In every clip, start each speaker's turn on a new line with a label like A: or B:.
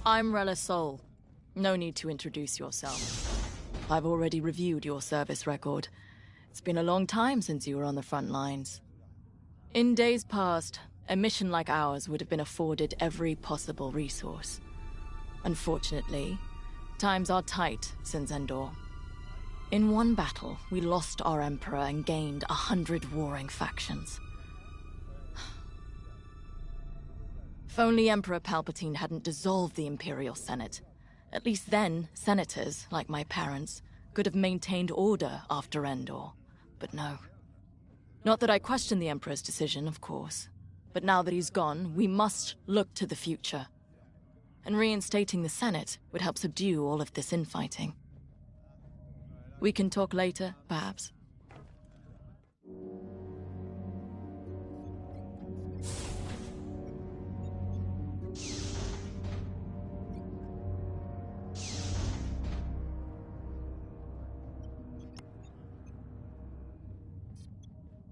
A: I'm Rella Sol. No need to introduce yourself. I've already reviewed your service record. It's been a long time since you were on the front lines. In days past, a mission like ours would have been afforded every possible resource. Unfortunately, times are tight since Endor. In one battle, we lost our Emperor and gained 100 warring factions. If only Emperor Palpatine hadn't dissolved the Imperial Senate. At least then, senators, like my parents, could have maintained order after Endor. But no. Not that I question the Emperor's decision, of course. But now that he's gone, we must look to the future. And reinstating the Senate would help subdue all of this infighting. We can talk later, perhaps?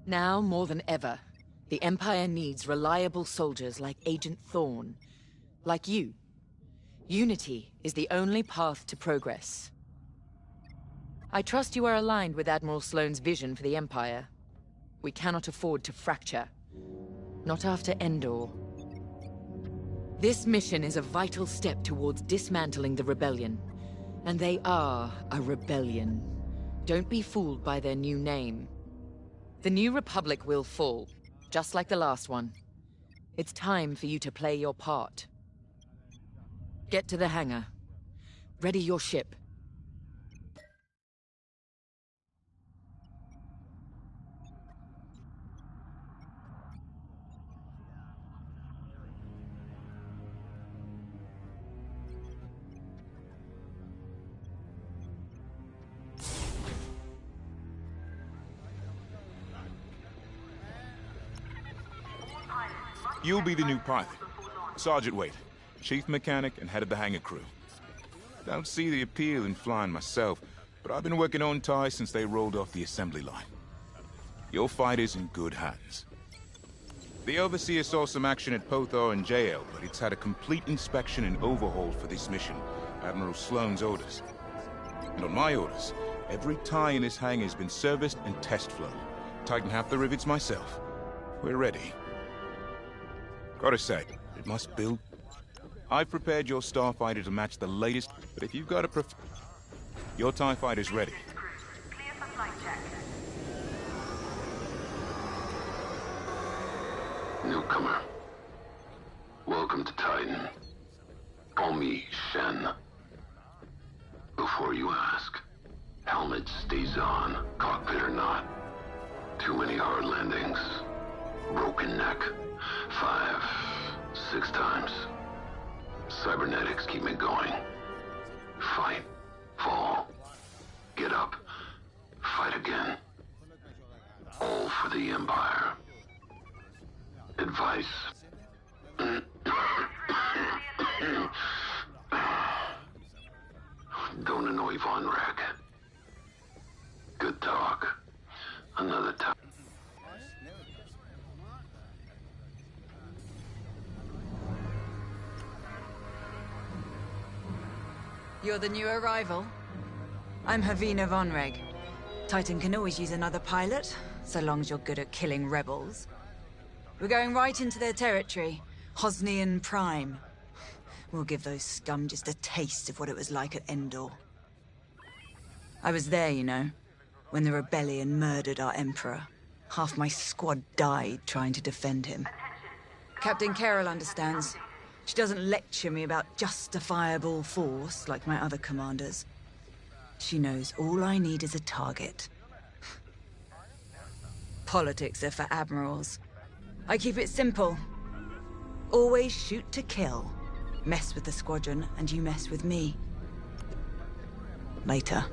B: Now more than ever, the Empire needs reliable soldiers like Agent Thorne. Like you. Unity is the only path to progress. I trust you are aligned with Admiral Sloane's vision for the Empire. We cannot afford to fracture. Not after Endor. This mission is a vital step towards dismantling the rebellion. And they are a rebellion. Don't be fooled by their new name. The New Republic will fall, just like the last one. It's time for you to play your part. Get to the hangar. Ready your ship.
C: You'll be the new pilot. Sergeant Wade, chief mechanic and head of the hangar crew. Don't see the appeal in flying myself, but I've been working on TIE since they rolled off the assembly line. Your fight is in good hands. The Overseer saw some action at Pothar and JL, but it's had a complete inspection and overhaul for this mission, Admiral Sloane's orders. And on my orders, every TIE in this hangar has been serviced and test flown. Tightened half the rivets myself. We're ready. Gotta say, it must build. I've prepared your starfighter to match the latest, but if you've got a your TIE fighter's ready.
D: Clear for flight check.
E: Newcomer. Welcome to Titan. Call me Shen. Before you ask, helmet stays on, cockpit or not. Too many hard landings. Broken neck. 5, 6 times. Cybernetics keep me going. Fight. Fall. Get up. Fight again. All for the Empire. Advice. Don't annoy Von Reg. Good talk. Another time.
F: You're the new arrival? I'm Havina Von Reg. Titan can always use another pilot, so long as you're good at killing rebels. We're going right into their territory, Hosnian Prime. We'll give those scum just a taste of what it was like at Endor. I was there, you know, when the rebellion murdered our Emperor. Half my squad died trying to defend him. Captain Carroll understands. She doesn't lecture me about justifiable force like my other commanders. She knows all I need is a target. Politics are for admirals. I keep it simple. Always shoot to kill. Mess with the squadron, and you mess with me. Later.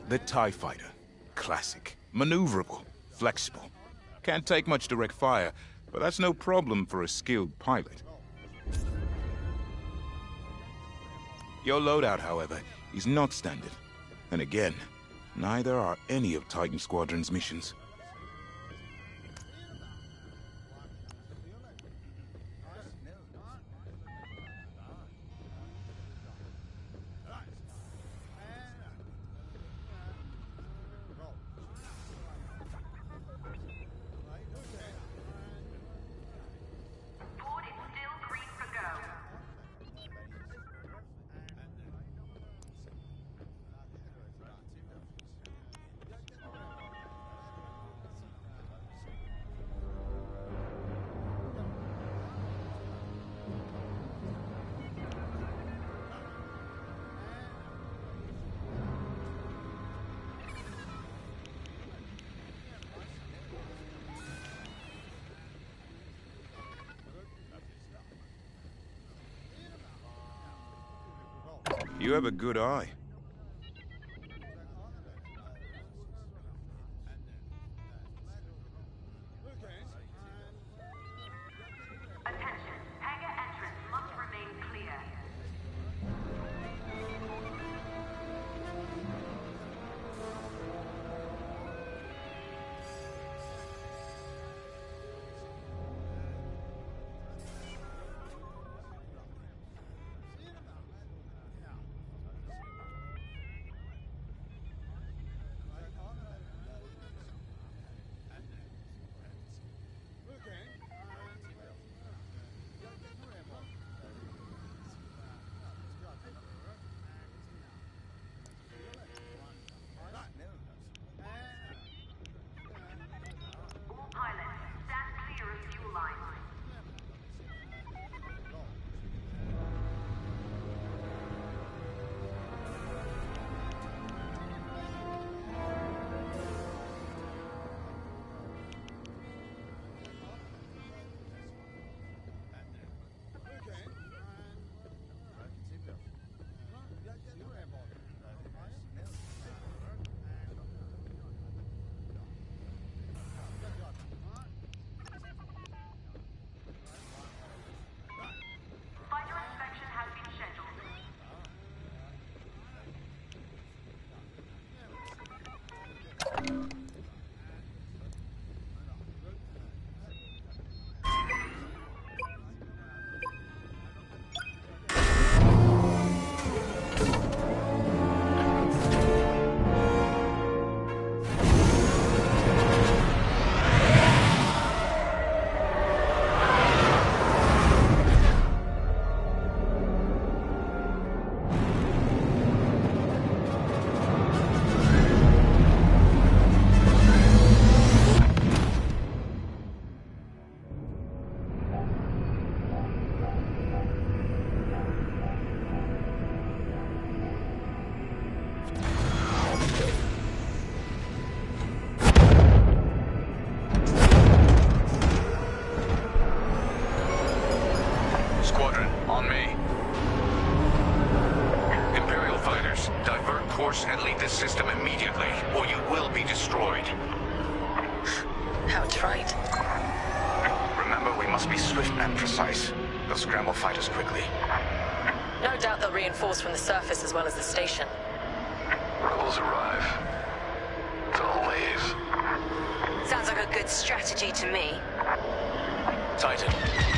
C: The TIE fighter. Classic. Maneuverable, flexible. Can't take much direct fire, but that's no problem for a skilled pilot. Your loadout, however, is not standard. And again, neither are any of Titan Squadron's missions.
D: Ford is still green for go.
C: You have a good eye.
D: Attention, hangar entrance must remain clear. All pilots, stand clear of fuel lines. Fighter inspection has been scheduled.
G: Squadron, on me. Imperial fighters, divert course and leave this system immediately, or you will be destroyed.
B: How trite.
G: Remember, we must be swift and precise. They'll scramble fighters quickly.
B: No doubt they'll reinforce from the surface as well as the station.
E: Rebels arrive. Don't leave.
F: Sounds like a good strategy to me.
G: Titan,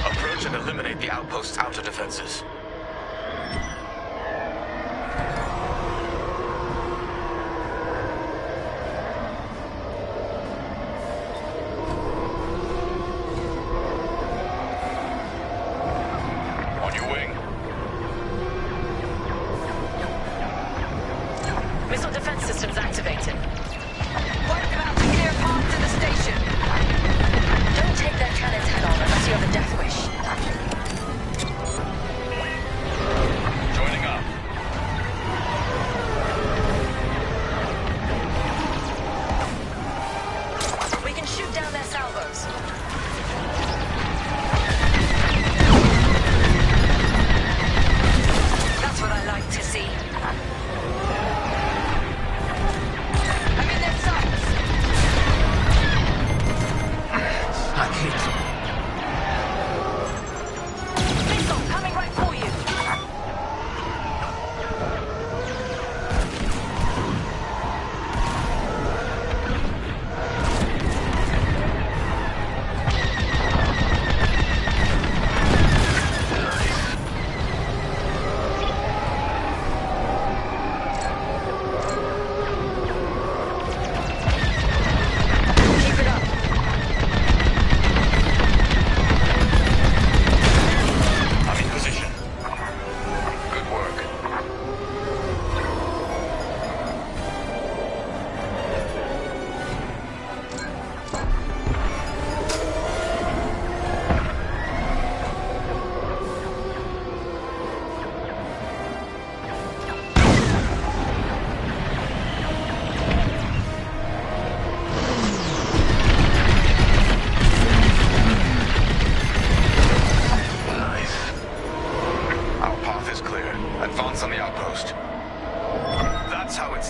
G: approach and eliminate the outpost's outer defenses. On your wing.
B: Missile defense systems activated.
F: Wipe them out to clear a path to the station.
B: Don't take their cannons head on unless you have a death wish.
G: Joining up.
B: We can shoot down their salvos.
F: That's what I like to see. I'm in their sights.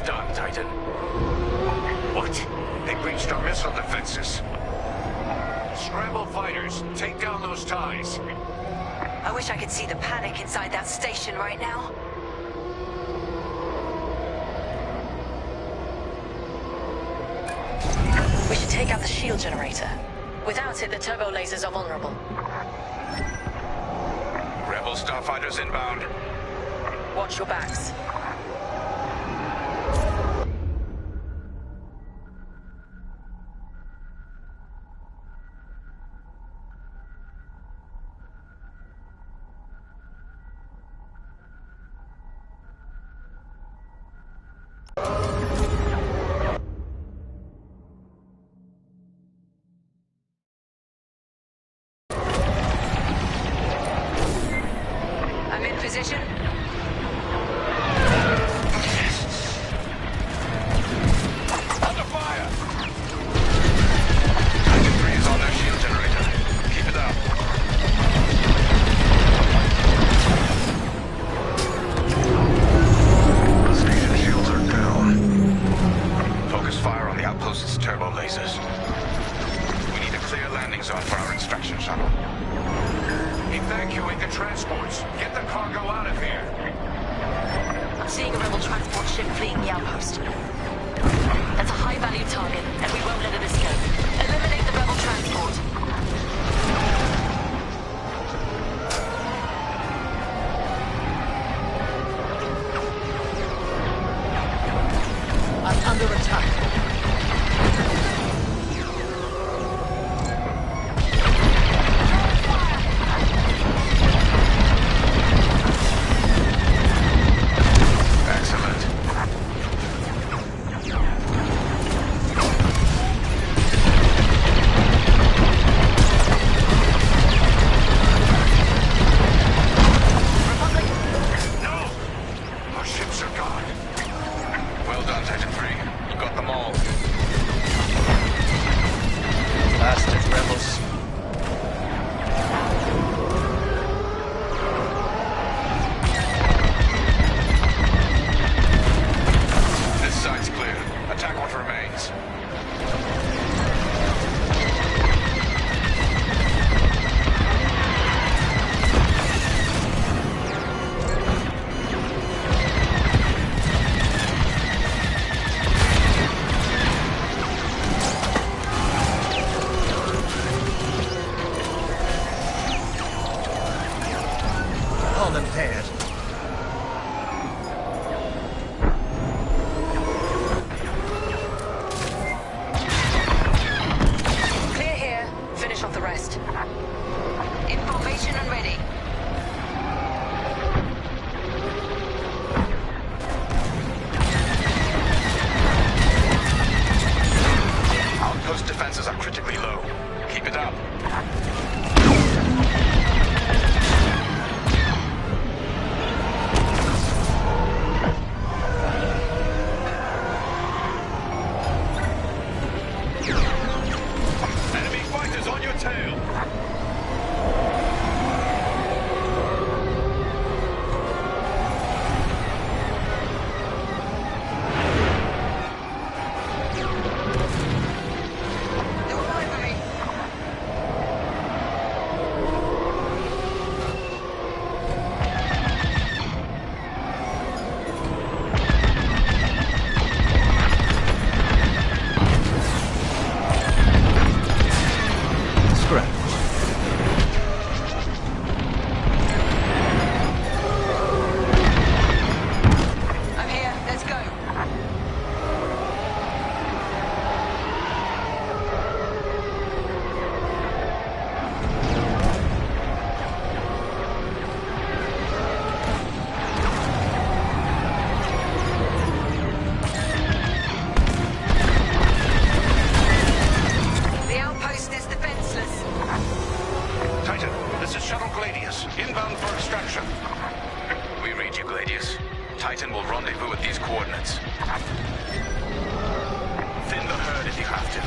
G: done, Titan. What? They breached our missile defenses. Scramble fighters, take down those ties.
H: I wish I could see the panic inside that station right now. We should take out the shield generator. Without it, the turbo lasers are vulnerable.
G: Rebel starfighters inbound.
H: Watch your backs. I'm in position.
G: Under fire! Titan 3 is on their shield generator. Keep it up.
E: Station shields are down.
G: Focus fire on the outpost's turbo lasers. We need a clear landing zone for our inspection shuttle. Evacuate the transports. Get the cargo out of here.
H: I'm seeing a rebel transport ship fleeing the outpost. That's a high-value target, and we won't let it escape. Eliminate the rebel transport.
B: I'm under attack.
G: Excellent. No! Our ships are gone. Well done, Titan 3. You got them all.
I: Bastard rebels.
G: This side's clear. Attack what remains.
I: All them dead.
H: Clear here. Finish off the rest. In formation and ready.
G: Outpost defenses are critically low. Keep it up. Enemy fighters on your tail.
H: They're all over me.
I: Scrap.
H: I'm here. Let's go. The outpost is defenseless.
G: Titan, this is Shuttle Gladius, inbound for extraction. We read you, Gladius. Titan will rendezvous at these coordinates. Thin the herd if you have to.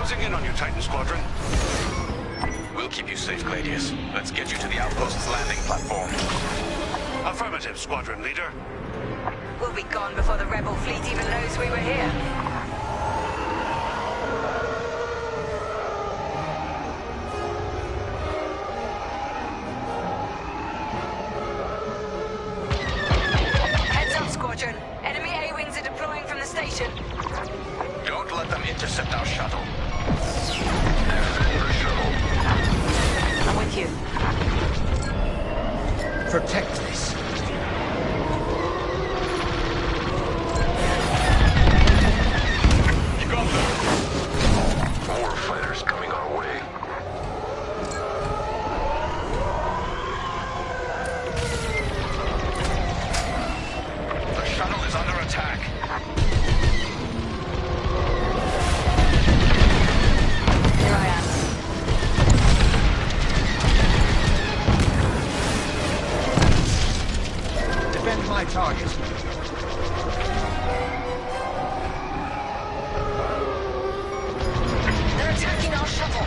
G: Closing in on you, Titan Squadron. We'll keep you safe, Gladius. Let's get you to the outpost's landing platform. Affirmative, Squadron Leader.
F: We'll be gone before the rebel fleet even knows we were here. Heads up, Squadron. Enemy A-wings are deploying from the station.
G: Don't let them intercept our shuttle.
E: Defend the shuttle.
F: I'm with you.
I: Protect this.
G: You got them.
E: More fighters coming our way.
G: The shuttle is under attack.
F: Here I am.
I: Defend my target.
H: They're attacking our shuttle.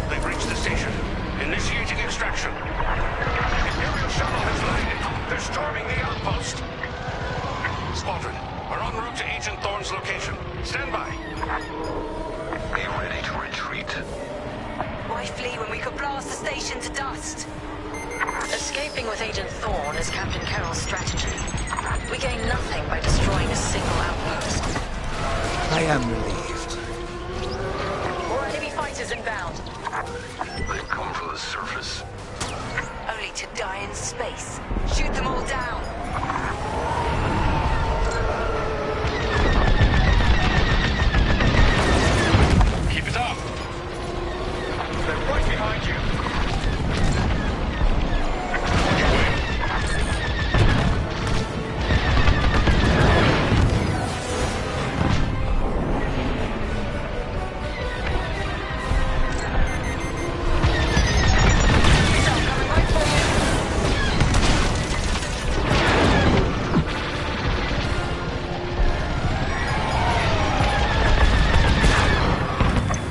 G: They've reached the station. Initiating extraction. Imperial shuttle has landed. They're storming the outpost. Squadron, we're en route to Agent Thorne's location. Stand by.
E: Be ready to retreat.
F: Why flee when we could blast the station to dust?
H: Escaping with Agent Thorne is Captain Carroll's strategy. We gain nothing by destroying a single outpost.
I: I am relieved.
H: More enemy fighters inbound.
E: They've come from the surface.
F: Only to die in space. Shoot them all down.
G: Keep it up. They're right behind you. On your way.
H: Missile coming right for you.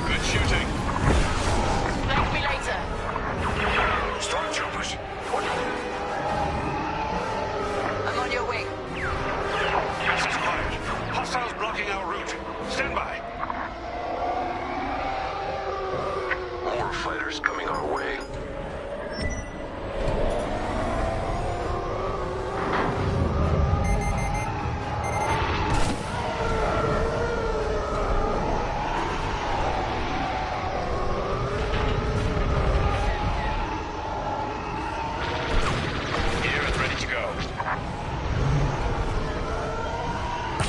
G: Good shooting.
H: Thank me later.
G: Stormtroopers.
F: I'm on your wing.
G: This is quiet. Hostiles blocking our route. Stand by.
E: More fighters coming our way.
G: Here and ready to go.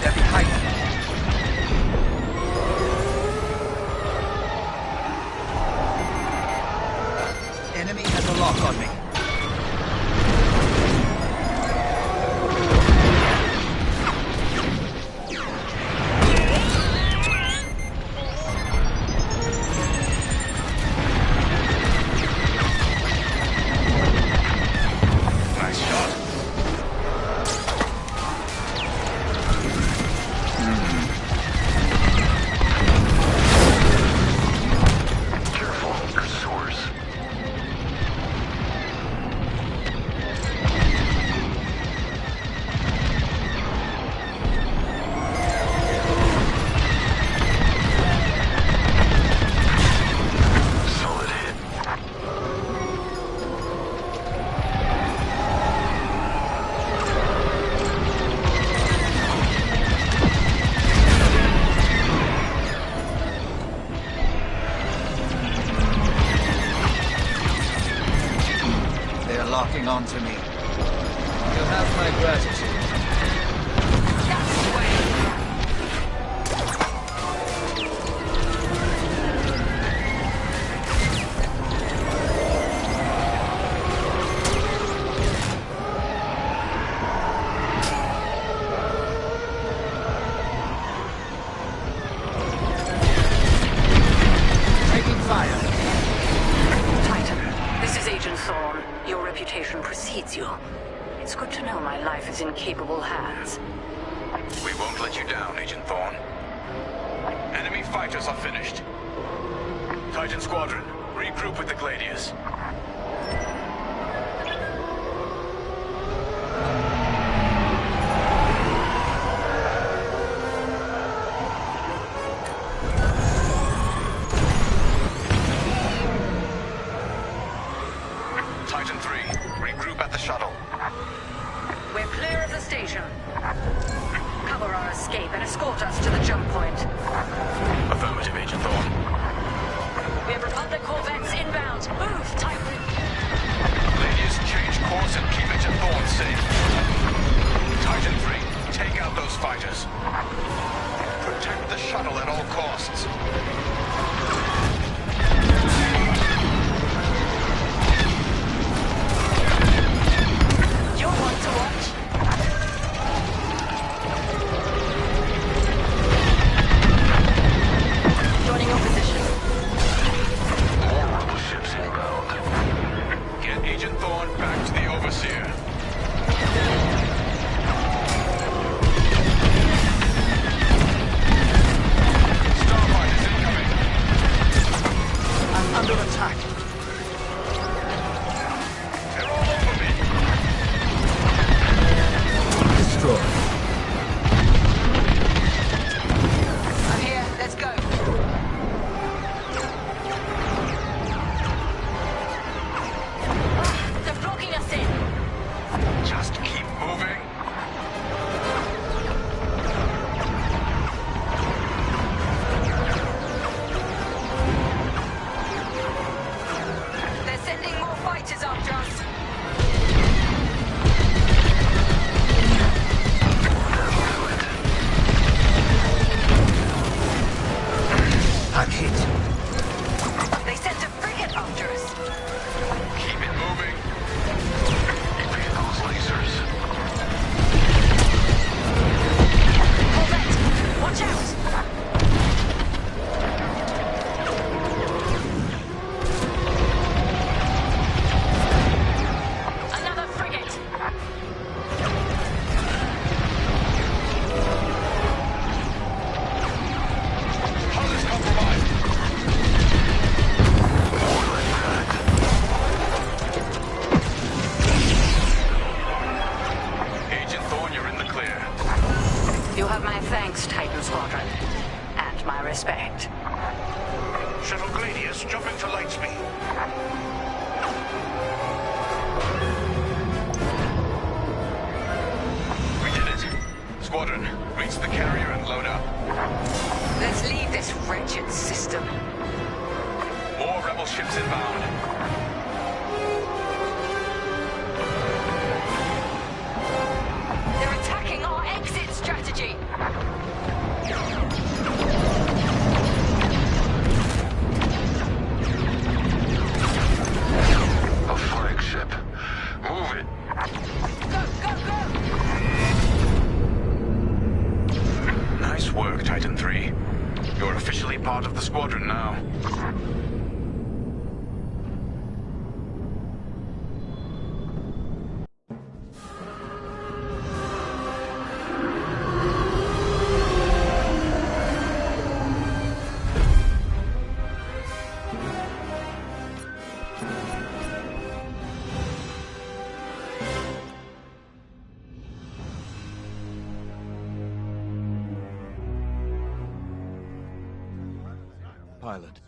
I: They're behind me. Enemy has a lock on me.
G: Nice shot.
E: Careful, pursuers. Solid hit.
I: They are locking onto me. You'll have my gratitude.
F: That's the way.
I: Taking fire.
H: Titan, this is
G: finished. Titan Squadron, regroup with the Gladius. Titan 3, regroup at the shuttle.
D: We're clear of the station. Cover our escape and escort us to the jump point.
G: Affirmative, Agent Thorne.
H: We have Republic corvettes inbound. Move, Titan.
G: Gladius, change course and keep Agent Thorne safe. Titan 3, take out those fighters. Protect the shuttle at all costs.
H: You're one to watch. Joining your position.
E: All rebel ships inbound.
G: Get Agent Thorne back to the Overseer. Starfighters incoming.
I: I'm under attack.
G: They're all over me.
I: Destroyed.
F: I'm here. Let's go.
H: They're blocking us in.
G: Just keep moving.
F: They're sending more fighters after us.
I: I'm hit.
F: They sent a frigate after us.
G: Keep it moving.
E: Evade those lasers.
H: Corvette, watch out. Another frigate.
G: Hull is compromised. Agent Thorne, you're in the clear.
D: You have my thanks, Titan Squadron. And my respect.
G: Shuttle Gladius, jumping to light speed. We did it. Squadron, reach the carrier and load up.
F: Let's leave this wretched system.
G: More rebel ships inbound.
H: They're attacking our exit strategy.
E: A flagship. Move it.
F: Go, go, go!
G: Nice work, Titan 3. You're officially part of the squadron now.
C: Pilot.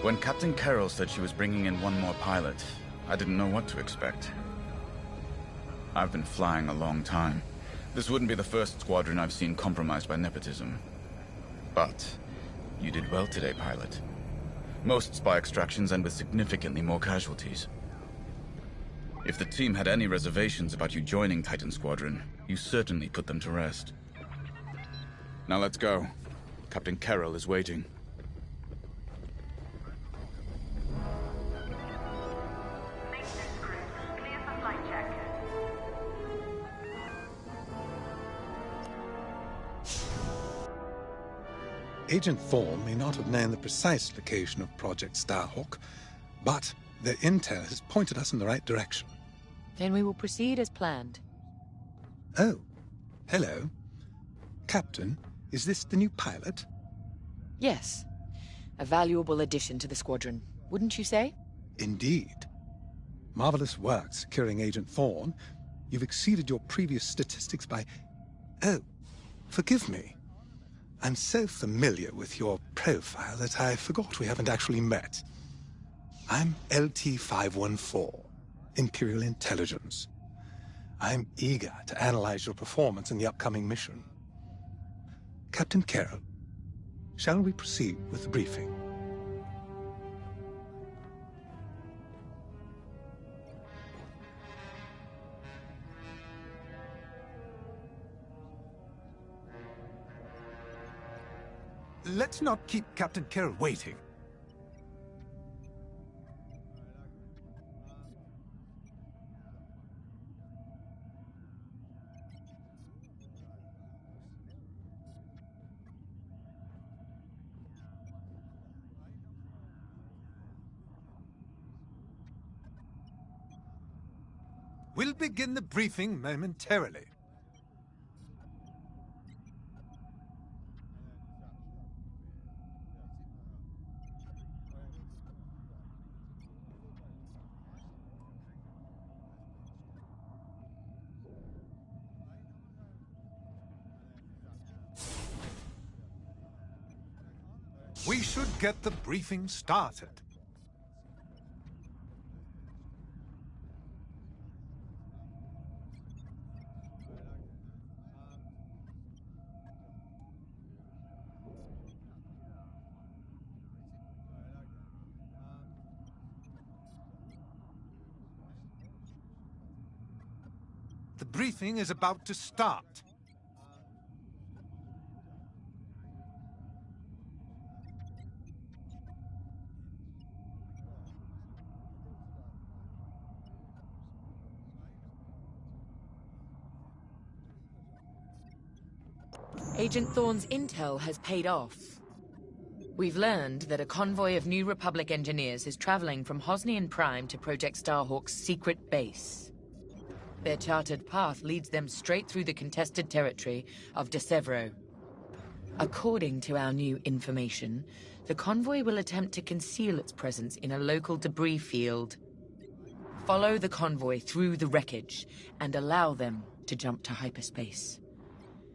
C: When Captain Carroll said she was bringing in one more pilot, I didn't know what to expect. I've been flying a long time. This wouldn't be the first squadron I've seen compromised by nepotism. But you did well today, pilot. Most spy extractions end with significantly more casualties. If the team had any reservations about you joining Titan Squadron, you certainly put them to rest. Now let's go. Captain Carroll is waiting.
D: Maintenance crew, clear for flight check.
J: Agent Thorne may not have known the precise location of Project Starhawk, but their intel has pointed us in the right direction.
B: Then we will proceed as planned.
J: Oh, Hello. Captain, is this the new pilot?
B: Yes. A valuable addition to the squadron, wouldn't you say?
J: Indeed. Marvelous work securing Agent Thorne. You've exceeded your previous statistics by... Oh, forgive me. I'm so familiar with your profile that I forgot we haven't actually met. I'm LT-514, Imperial Intelligence. I'm eager to analyze your performance in the upcoming mission. Captain Carroll, shall we proceed with the briefing?
K: Let's not keep Captain Carroll waiting. We'll begin the briefing momentarily. We should get the briefing started. The briefing is about to start.
B: Agent Thorne's intel has paid off. We've learned that a convoy of New Republic engineers is traveling from Hosnian Prime to Project Starhawk's secret base. Their charted path leads them straight through the contested territory of De Severo. According to our new information, the convoy will attempt to conceal its presence in a local debris field. Follow the convoy through the wreckage and allow them to jump to hyperspace.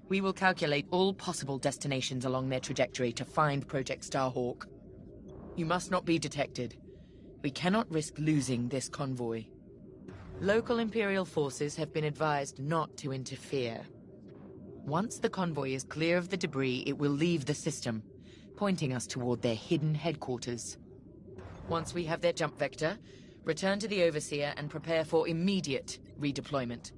B: We will calculate all possible destinations along their trajectory to find Project Starhawk. You must not be detected. We cannot risk losing this convoy. Local Imperial forces have been advised not to interfere. Once the convoy is clear of the debris, it will leave the system, pointing us toward their hidden headquarters. Once we have their jump vector, return to the Overseer and prepare for immediate redeployment.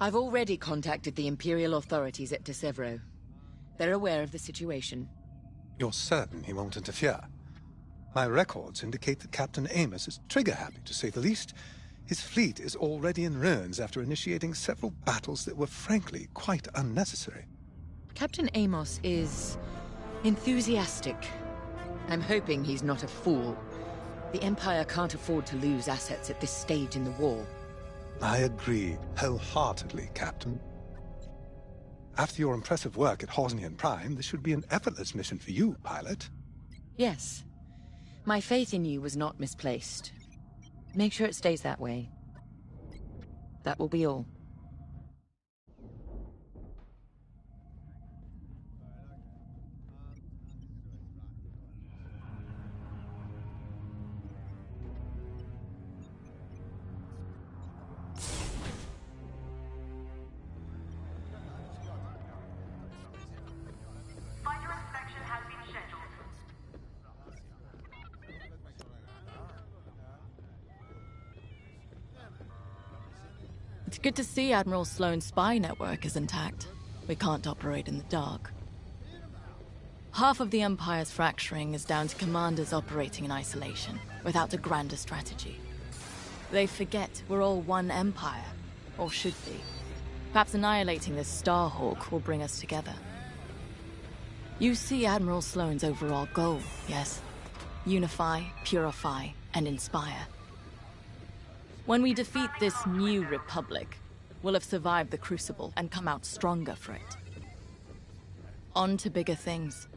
B: I've already contacted the Imperial authorities at De Severo. They're aware of the situation.
J: You're certain he won't interfere? My records indicate that Captain Amos is trigger-happy, to say the least. His fleet is already in ruins after initiating several battles that were frankly quite unnecessary.
B: Captain Amos is enthusiastic. I'm hoping he's not a fool. The Empire can't afford to lose assets at this stage in the war.
J: I agree wholeheartedly, Captain. After your impressive work at Hosnian Prime, this should be an effortless mission for you, pilot.
B: Yes. My faith in you was not misplaced. Make sure it stays that way. That will be all.
A: It's good to see Admiral Sloane's spy network is intact. We can't operate in the dark. Half of the Empire's fracturing is down to commanders operating in isolation, without a grander strategy. They forget we're all one Empire, or should be. Perhaps annihilating this Starhawk will bring us together. You see Admiral Sloane's overall goal, yes? Unify, purify, and inspire. When we defeat this new Republic, we'll have survived the Crucible and come out stronger for it. On to bigger things.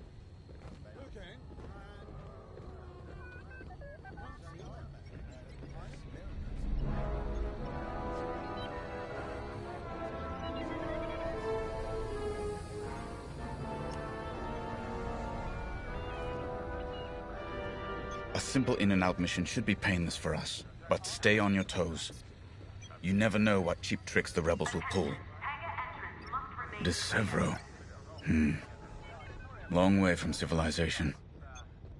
L: A simple in-and-out mission should be painless for us, but stay on your toes. You never know what cheap tricks the rebels will pull. Decevro. Long way from civilization.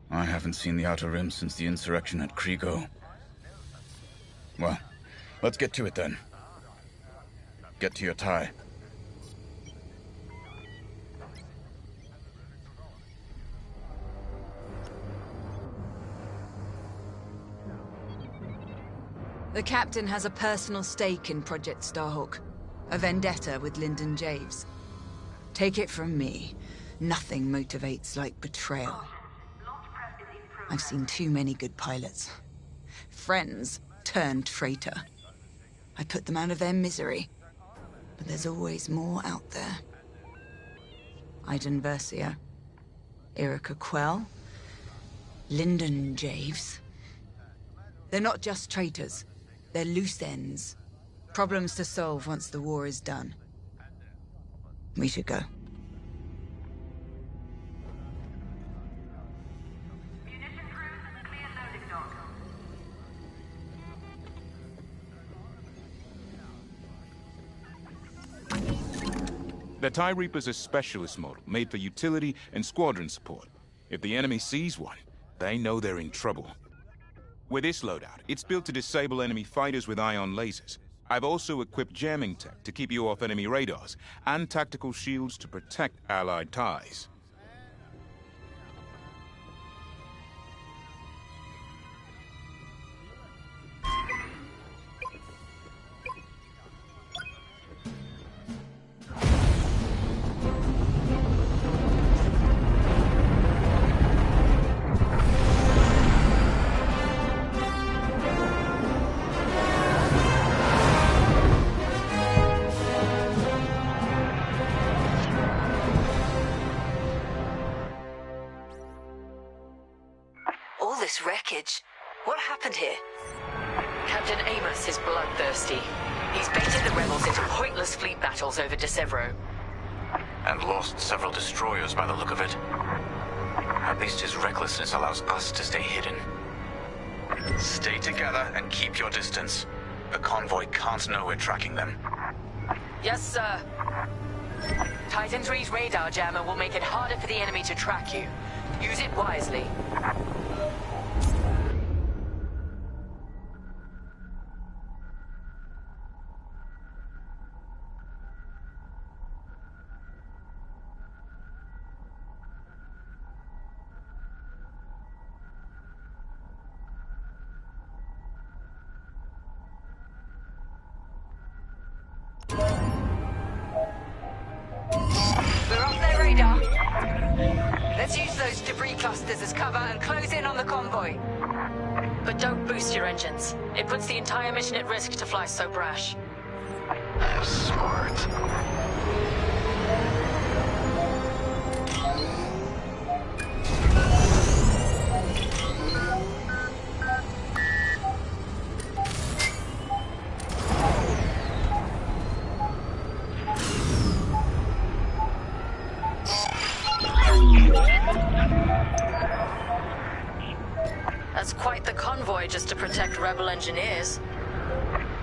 L: I haven't seen the Outer Rim since the insurrection at Kriego. Well, let's get to it then. Get to your tie.
F: The Captain has a personal stake in Project Starhawk. A vendetta with Lyndon Javes. Take it from me, nothing motivates like betrayal. I've seen too many good pilots. Friends turned traitor. I put them out of their misery. But there's always more out there. Iden Versio, Erica Quell, Lyndon Javes. They're not just traitors. They're loose ends. Problems to solve once the war is done. We should go.
C: The TIE Reaper's a specialist model, made for utility and squadron support. If the enemy sees one, they know they're in trouble. With this loadout, it's built to disable enemy fighters with ion lasers. I've also equipped jamming tech to keep you off enemy radars, and tactical shields to protect Allied TIEs.
H: What happened here?
B: Captain Amos is bloodthirsty. He's baited the rebels into pointless fleet battles over Decevro.
L: And lost several destroyers by the look of it. At least his recklessness allows us to stay hidden. Stay together and keep your distance. The convoy can't know we're tracking them.
B: Yes, sir. Titan III's radar jammer will make it harder for the enemy to track you. Use it wisely.
D: We're off their radar. Let's use those debris clusters as cover and close in on the convoy.
A: But don't boost your engines. It puts the entire mission at risk to fly so brash.
E: Smart.
A: That's quite the convoy just to protect rebel engineers.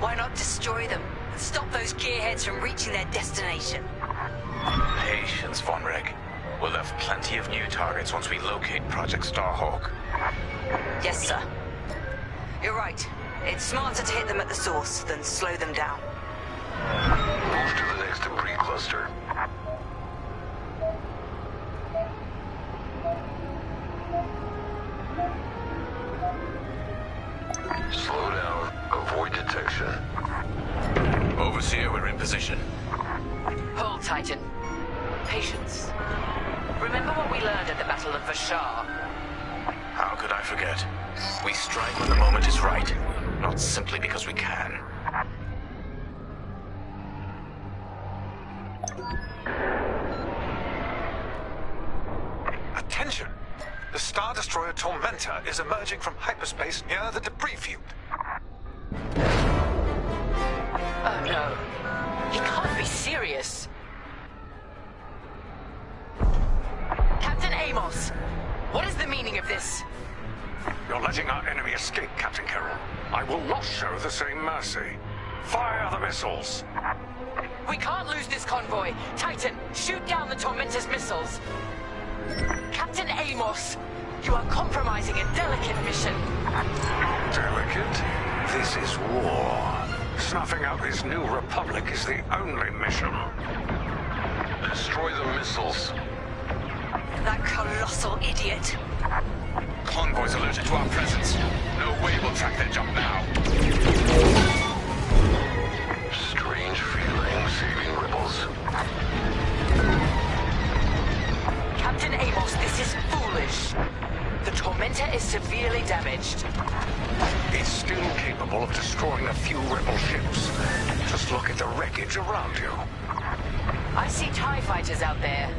D: Why not destroy them and stop those gearheads from reaching their destination?
L: Patience, Von Reg. We'll have plenty of new targets once we locate Project Starhawk.
D: Yes, sir. You're right. It's smarter to hit them at the source than slow them down.
E: Move to the next debris cluster. Slow down. Avoid detection.
L: Overseer, we're in position.
B: Hold, Titan. Patience. Remember what we learned at the Battle of Vashar?
L: How could I forget? We strike when the moment is right, not simply because we can.
K: Attention! The Star Destroyer Tormentor is emerging from hyperspace near the debris field.
B: Oh no. He can't be serious. Captain Amos, what is the meaning of this?
G: You're letting our enemy escape, Captain Carroll. I will not show the same mercy. Fire the missiles.
B: We can't lose this convoy. Titan, shoot down the Tormentor's missiles. Captain Amos, you are compromising a delicate mission.
G: Delicate? This is war. Snuffing out this new republic is the only mission.
E: Destroy the missiles.
H: That colossal idiot.
L: Convoys alerted to our presence. No way we'll track their jump now.
E: Strange feeling saving rebels.
B: Captain Amos, this is foolish. The Tormentor is severely damaged.
G: It's still capable of destroying a few rebel ships. Just look at the wreckage around you.
B: I see TIE fighters out there.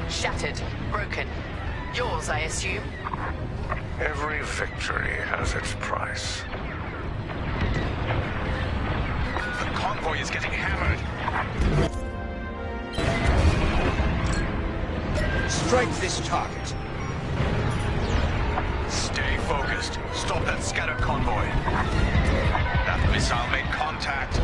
B: Shattered, broken. Yours, I assume?
G: Every victory has its price.
L: The convoy is getting hammered.
I: Strike this target.
L: Stay focused. Stop that scatter convoy. That missile made contact.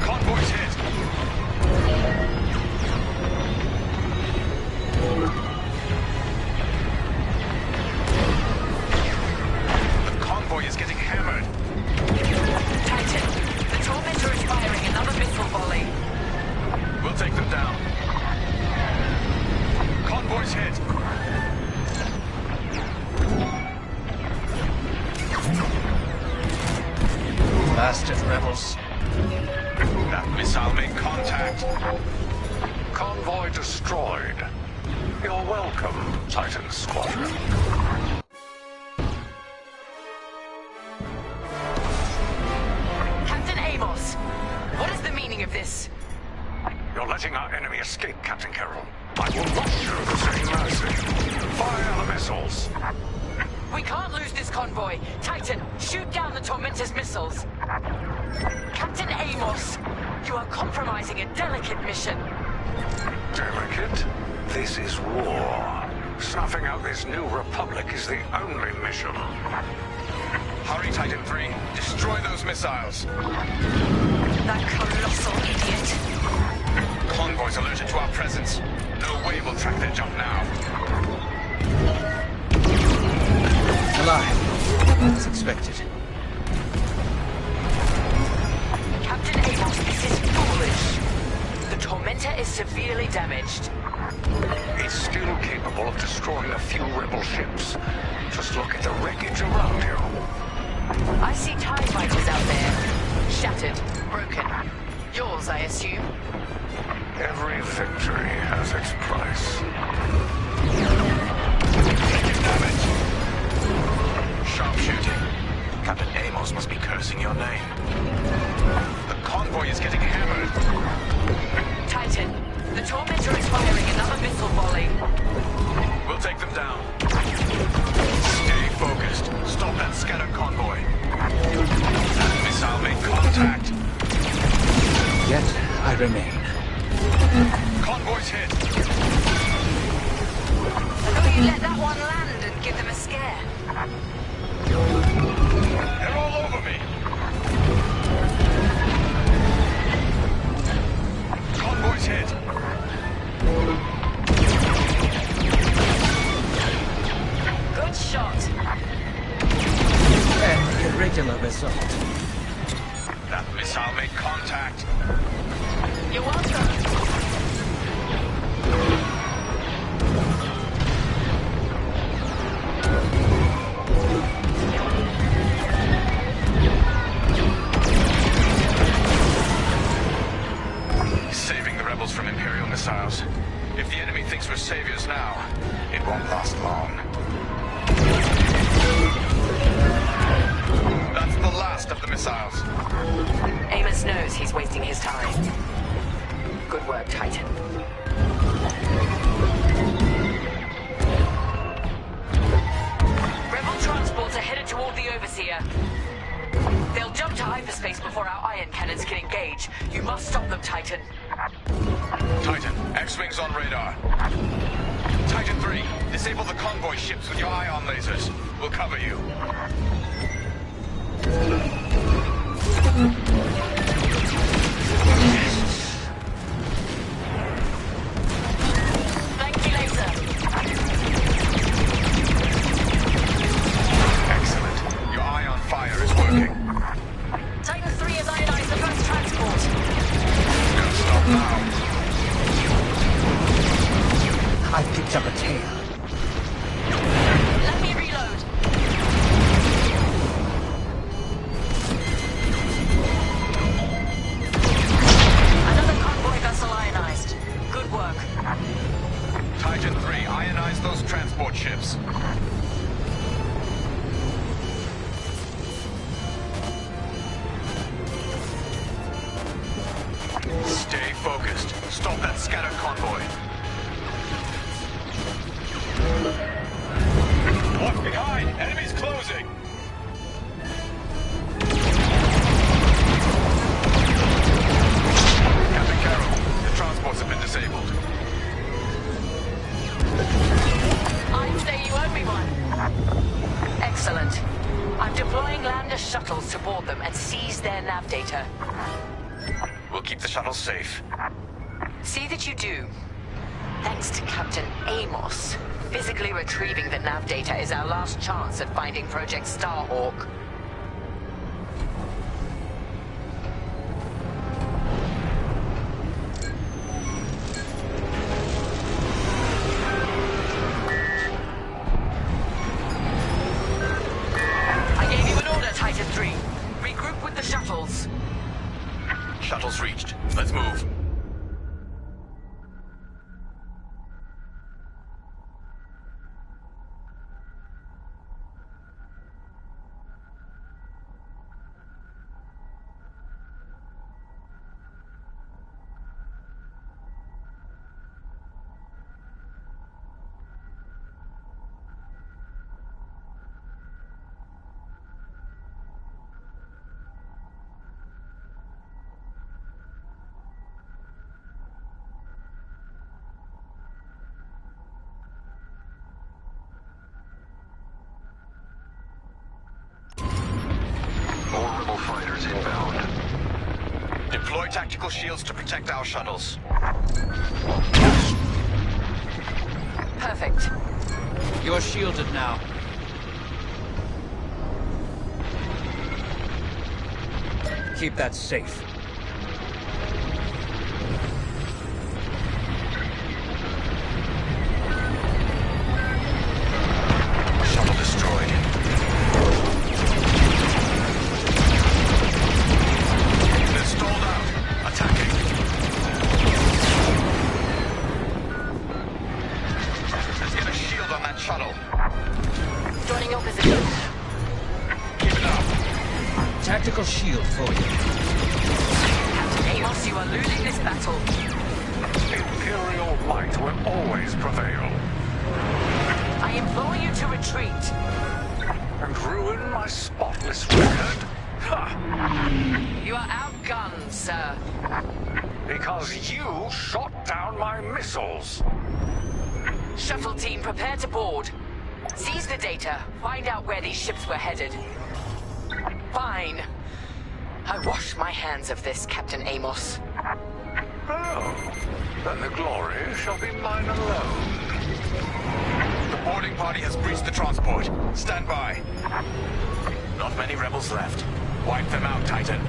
L: Convoy's hit. The convoy is getting hammered.
B: Titan, the Tormentor is firing another missile volley.
L: We'll take them down. Convoy's hit.
I: Bastard rebels.
L: That missile made contact.
G: Convoy destroyed. You're welcome, Titan Squadron.
B: Captain Amos, what is the meaning of this?
G: You're letting our enemy escape, Captain Carroll. I will not show the same mercy. Fire the missiles.
B: We can't lose this convoy. Titan, shoot down the Tormentor's missiles. Captain Amos, you are compromising a delicate mission.
G: Delicate? This is war. Snuffing out this new republic is the only mission.
L: Hurry, Titan 3. Destroy those missiles.
H: That colossal idiot.
L: Convoys alerted to our presence. No way we'll track their jump now.
I: Alive. As expected.
B: Captain Amos, this is foolish. The Tormentor is severely damaged.
G: It's still capable of destroying a few rebel ships. Just look at the wreckage around you.
B: I see TIE fighters out there. Shattered, broken. Yours, I assume?
G: Every victory has its price.
L: Taking damage. Sharp shooting. Captain Amos must be cursing your name. The convoy is getting hammered.
B: Titan, the Tormentor is firing another missile volley.
L: We'll take them down. Stay focused. Stop that scatter convoy. That missile made contact.
I: Yet I remain.
L: Convoy's hit. thinks we're saviors now. It won't last long. That's the last of the missiles.
D: Amos knows he's wasting his time. Good work, Titan. Rebel transports are headed toward the Overseer. They'll jump to hyperspace before our ion cannons can engage. You must stop them, Titan.
L: Titan, X-Wings on radar. Titan 3, disable the convoy ships with your ion lasers. We'll cover you.
D: Thank you, laser.
L: Excellent. Your ion fire is working.
D: Titan 3 has ionized the first transport.
L: Don't stop now.
I: I picked up a tail.
D: Let me reload. Another convoy vessel ionized. Good work.
L: Titan 3, ionize those transport ships. Stay focused. Stop that scattered convoy. Look behind! Enemies closing! Captain Carroll, the transports have been disabled.
D: I'd say you owe me one. Excellent. I'm deploying lander shuttles to board them and seize their nav data.
L: We'll keep the shuttles safe.
D: See that you do. Thanks to Captain Amos, physically retrieving the nav data is our last chance at finding Project Starhawk. I gave you an order, Titan 3. Regroup with the shuttles.
L: Shuttles reached. Let's move.
E: More rebel fighters inbound.
L: Deploy tactical shields to protect our shuttles.
D: Perfect.
I: You're shielded now. Keep that safe.
L: Shuttle destroyed. They're stalled out. Attacking. Let's get a shield on that shuttle.
D: Joining your position.
L: Keep it up.
I: Tactical shield for you.
D: Captain Amos, you are losing this battle.
K: Imperial might will always prevail.
D: I implore you to retreat.
K: And ruin my spotless record? Ha!
D: You are outgunned, sir.
K: Because you shot down my missiles.
D: Shuttle team, prepare to board. Seize the data. Find out where these ships were headed. Fine. I wash my hands of this, Captain Amos.
K: Oh, then the glory shall be mine alone.
L: The boarding party has breached the transport. Stand by. Not many rebels left. Wipe them out, Titan.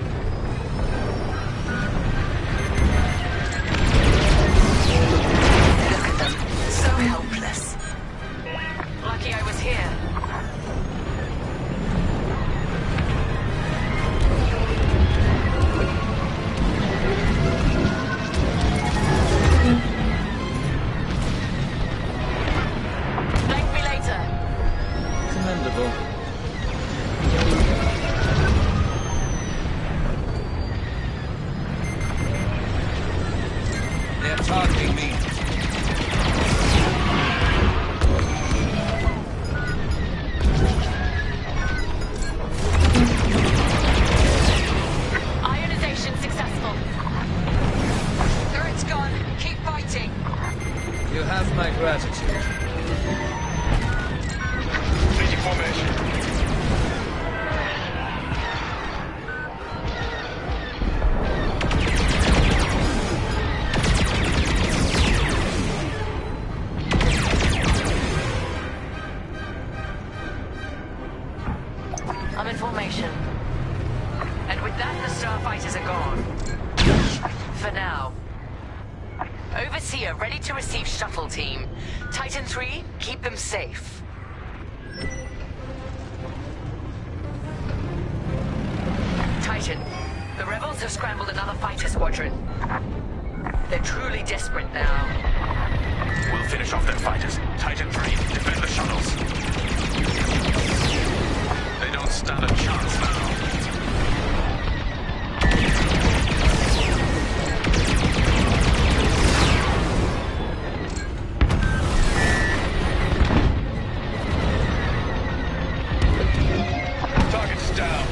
D: Look at them. So helpless. Lucky I was here.
I: gratitude.
G: Taking formation.
D: I'm in formation. And with that, the starfighters are gone. For now. Overseer, ready to receive shuttle team. Titan 3, keep them safe. Titan, the rebels have scrambled another fighter squadron. They're truly desperate now.
G: We'll finish off their fighters. Titan 3, defend the shuttles. They don't stand a chance now. Target's down.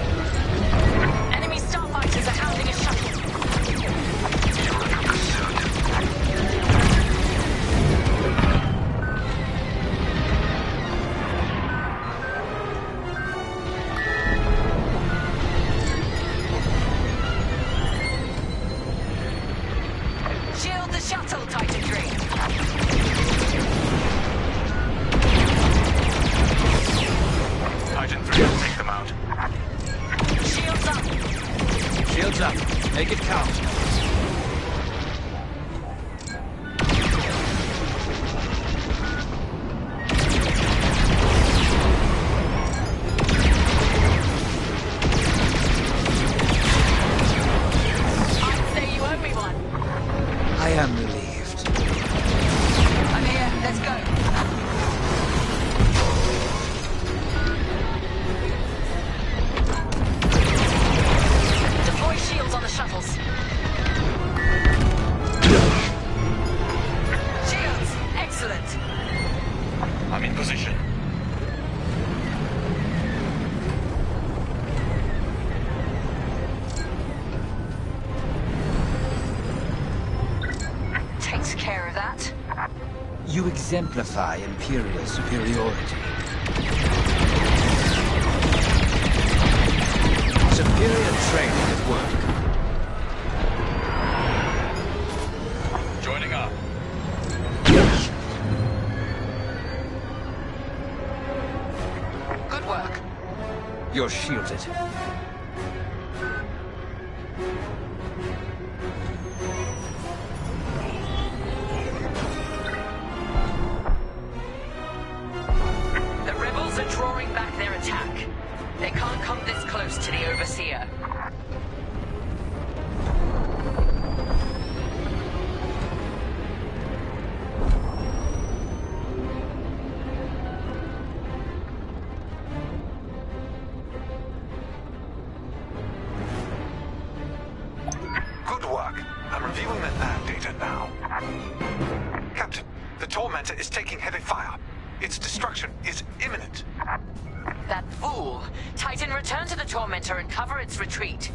D: Enemy starfighters are hounding a shuttle.
E: You're in pursuit.
D: Shield the shuttle, Titan 3.
G: Titan 3 will take them out.
D: Shields up.
I: Shields up. Make it count.
D: I'd say you owe me one.
I: I am relieved.
D: I'm here. Let's go. Deploy shields on the shuttles. Shields! Excellent!
G: I'm in position.
D: Takes care of that.
I: You exemplify Imperial superiority. Superior training at work.
G: Joining up.
D: Good work.
I: You're shielded.
D: The rebels are drawing back their attack. They can't come this close to the Overseer.
K: Good work. I'm reviewing the nav data now. Captain, the Tormentor is taking heavy fire. Its destruction is imminent.
D: That fool! Titan, return to the Tormentor and cover its retreat.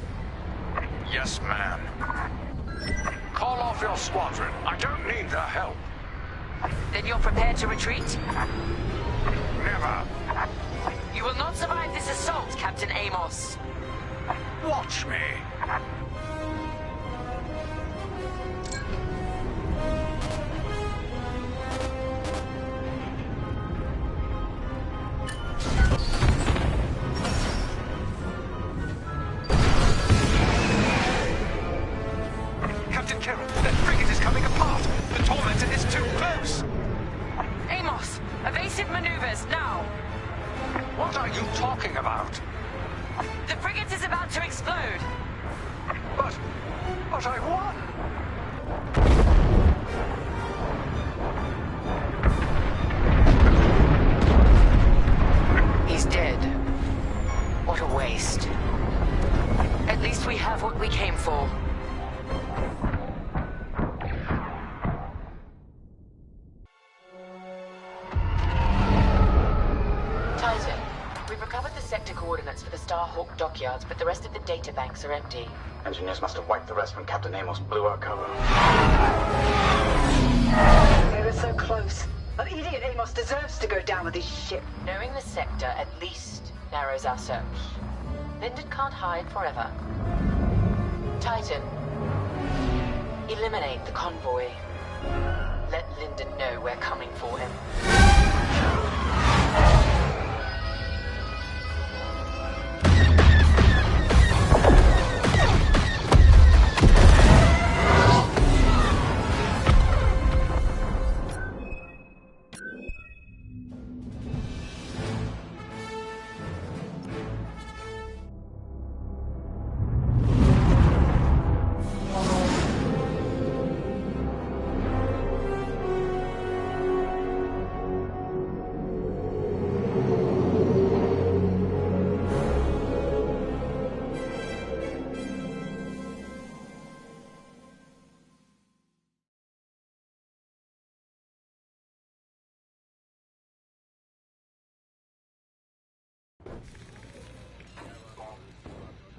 G: Yes, ma'am. Call off your squadron. I don't need their help.
D: Then you're prepared to retreat?
G: Never.
D: You will not survive this assault, Captain Amos.
G: Watch me.
K: Captain Carroll, that frigate is coming apart. The Tormentor is too close.
D: Amos, evasive maneuvers, now!
G: What are you talking about?
D: The frigate is about to explode.
G: But I won.
D: He's dead. What a waste. At least we have what we came for. Titan, we've recovered the sector coordinates for the Starhawk dockyards, but the rest of the data banks are empty.
L: Engineers must have wiped the rest when Captain Amos blew our cover.
D: We were so close.
F: But idiot Amos deserves to go down with his ship.
D: Knowing the sector at least narrows our search. Linden can't hide forever. Titan, eliminate the convoy. Let Linden know we're coming for him.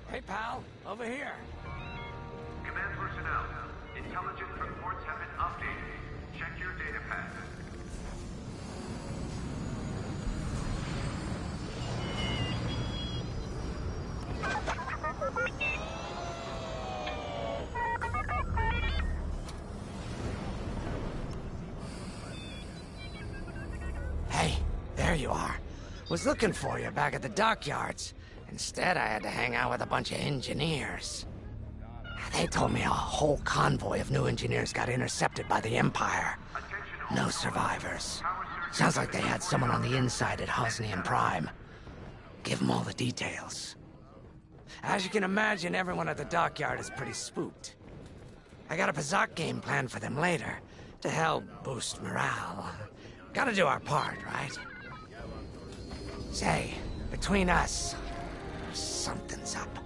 M: Hey, pal, over here.
N: Command personnel, intelligence reports have been updated. Check your data pad.
M: Hey, there you are. Was looking for you back at the dockyards. Instead, I had to hang out with a bunch of engineers. They told me a whole convoy of new engineers got intercepted by the Empire. No survivors. Sounds like they had someone on the inside at Hosnian Prime. Give them all the details. As you can imagine, everyone at the dockyard is pretty spooked. I got a Pazak game planned for them later, to help boost morale. Gotta do our part, right? Say, between us, something's up.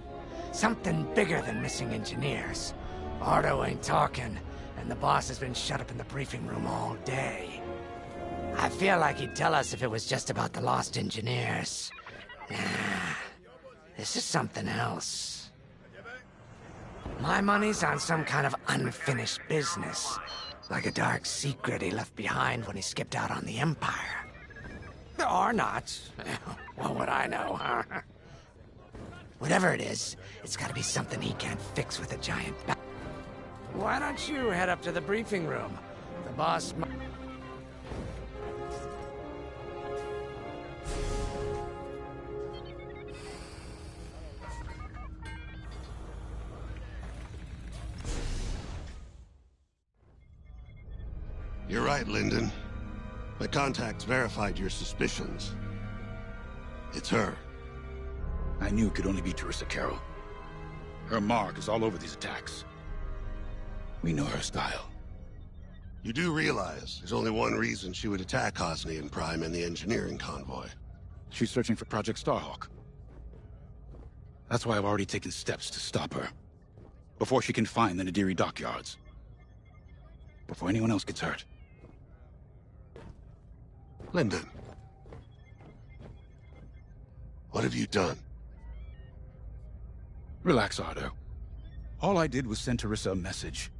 M: Something bigger than missing engineers. Ardo ain't talking, and the boss has been shut up in the briefing room all day. I feel like he'd tell us if it was just about the lost engineers. Nah, this is something else. My money's on some kind of unfinished business. Like a dark secret he left behind when he skipped out on the Empire. Or not. What would I know, huh? Whatever it is, it's gotta be something he can't fix with a giant bat. Why don't you head up to the briefing room? The boss
O: You're right, Linden. My contacts verified your suspicions. It's her.
P: I knew it could only be Teresa Carroll. Her mark is all over these attacks. We know her style.
O: You do realize there's only one reason she would attack Hosnian Prime and the engineering convoy.
P: She's searching for Project Starhawk. That's why I've already taken steps to stop her. Before she can find the Nadiri dockyards. Before anyone else gets hurt.
O: Linden. What have you done?
P: Relax, Ardo. All I did was send Teresa a message.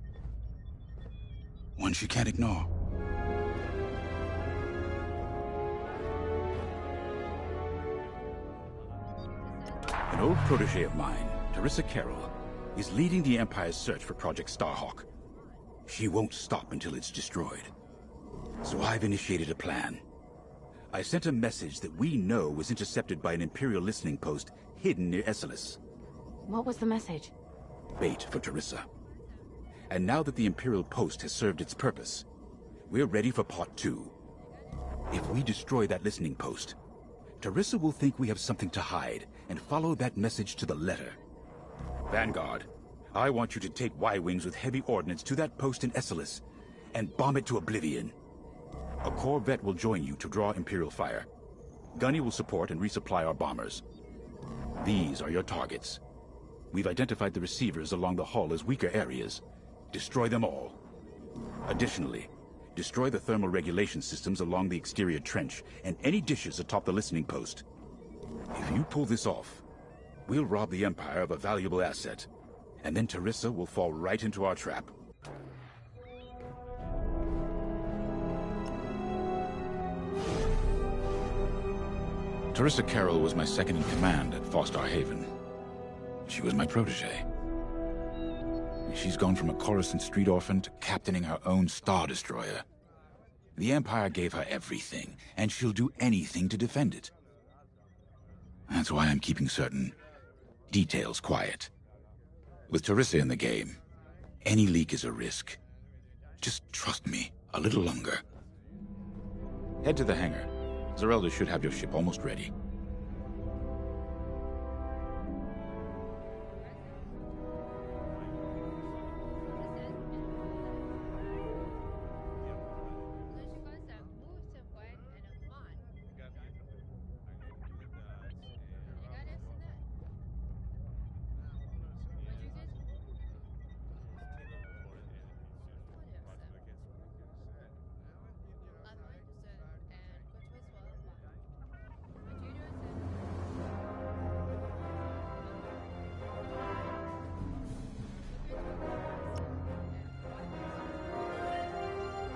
P: One she can't ignore. An old protege of mine, Teresa Carroll, is leading the Empire's search for Project Starhawk. She won't stop until it's destroyed. So I've initiated a plan. I sent a message that we know was intercepted by an Imperial listening post hidden near Esselis.
A: What was the message?
P: Bait for Teresa. And now that the Imperial post has served its purpose, we're ready for part 2. If we destroy that listening post, Teresa will think we have something to hide and follow that message to the letter. Vanguard, I want you to take Y-Wings with heavy ordnance to that post in Esselis and bomb it to oblivion. A corvette will join you to draw Imperial fire. Gunny will support and resupply our bombers. These are your targets. We've identified the receivers along the hull as weaker areas. Destroy them all. Additionally, destroy the thermal regulation systems along the exterior trench and any dishes atop the listening post. If you pull this off, we'll rob the Empire of a valuable asset, and then Teresa will fall right into our trap. Teresa Carroll was my second in command at Fostar Haven. She was my protege. She's gone from a Coruscant street orphan to captaining her own Star Destroyer. The Empire gave her everything, and she'll do anything to defend it. That's why I'm keeping certain details quiet. With Teresa in the game, any leak is a risk. Just trust me a little longer. Head to the hangar. Zerelda should have your ship almost ready.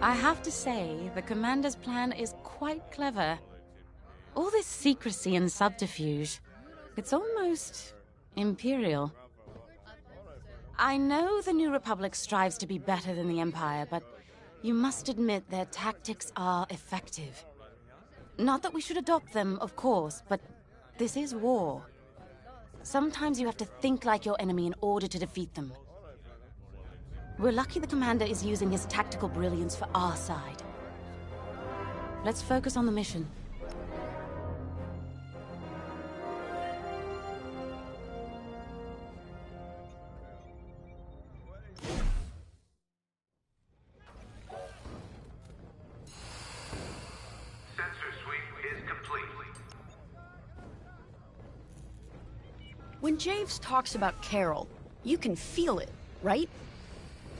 Q: I have to say, the Commander's plan is quite clever. All this secrecy and subterfuge, it's almost Imperial. I know the New Republic strives to be better than the Empire, but you must admit their tactics are effective. Not that we should adopt them, of course, but this is war. Sometimes you have to think like your enemy in order to defeat them. We're lucky the Commander is using his tactical brilliance for our side. Let's focus on the mission.
N: Sensor sweep is complete.
R: When Javes talks about Carol, you can feel it, right?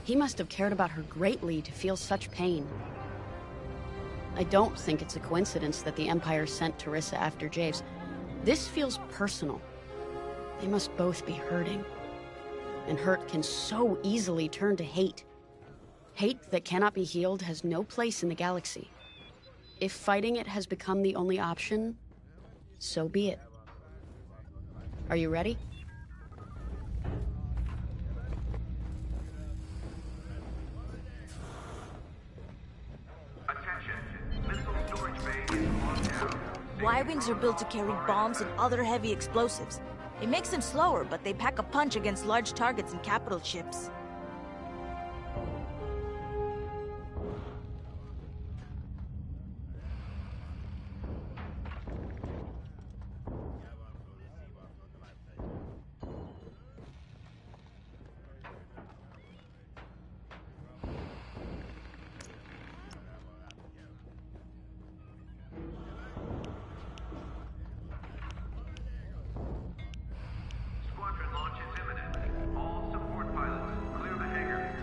R: He must have cared about her greatly to feel such pain. I don't think it's a coincidence that the Empire sent Teresa after Javes. This feels personal. They must both be hurting. And hurt can so easily turn to hate. Hate that cannot be healed has no place in the galaxy. If fighting it has become the only option, so be it. Are you ready?
S: Y-Wings are built to carry bombs and other heavy explosives. It makes them slower, but they pack a punch against large targets and capital ships.
N: Squadron launch is imminent. All support pilots, clear the hangar.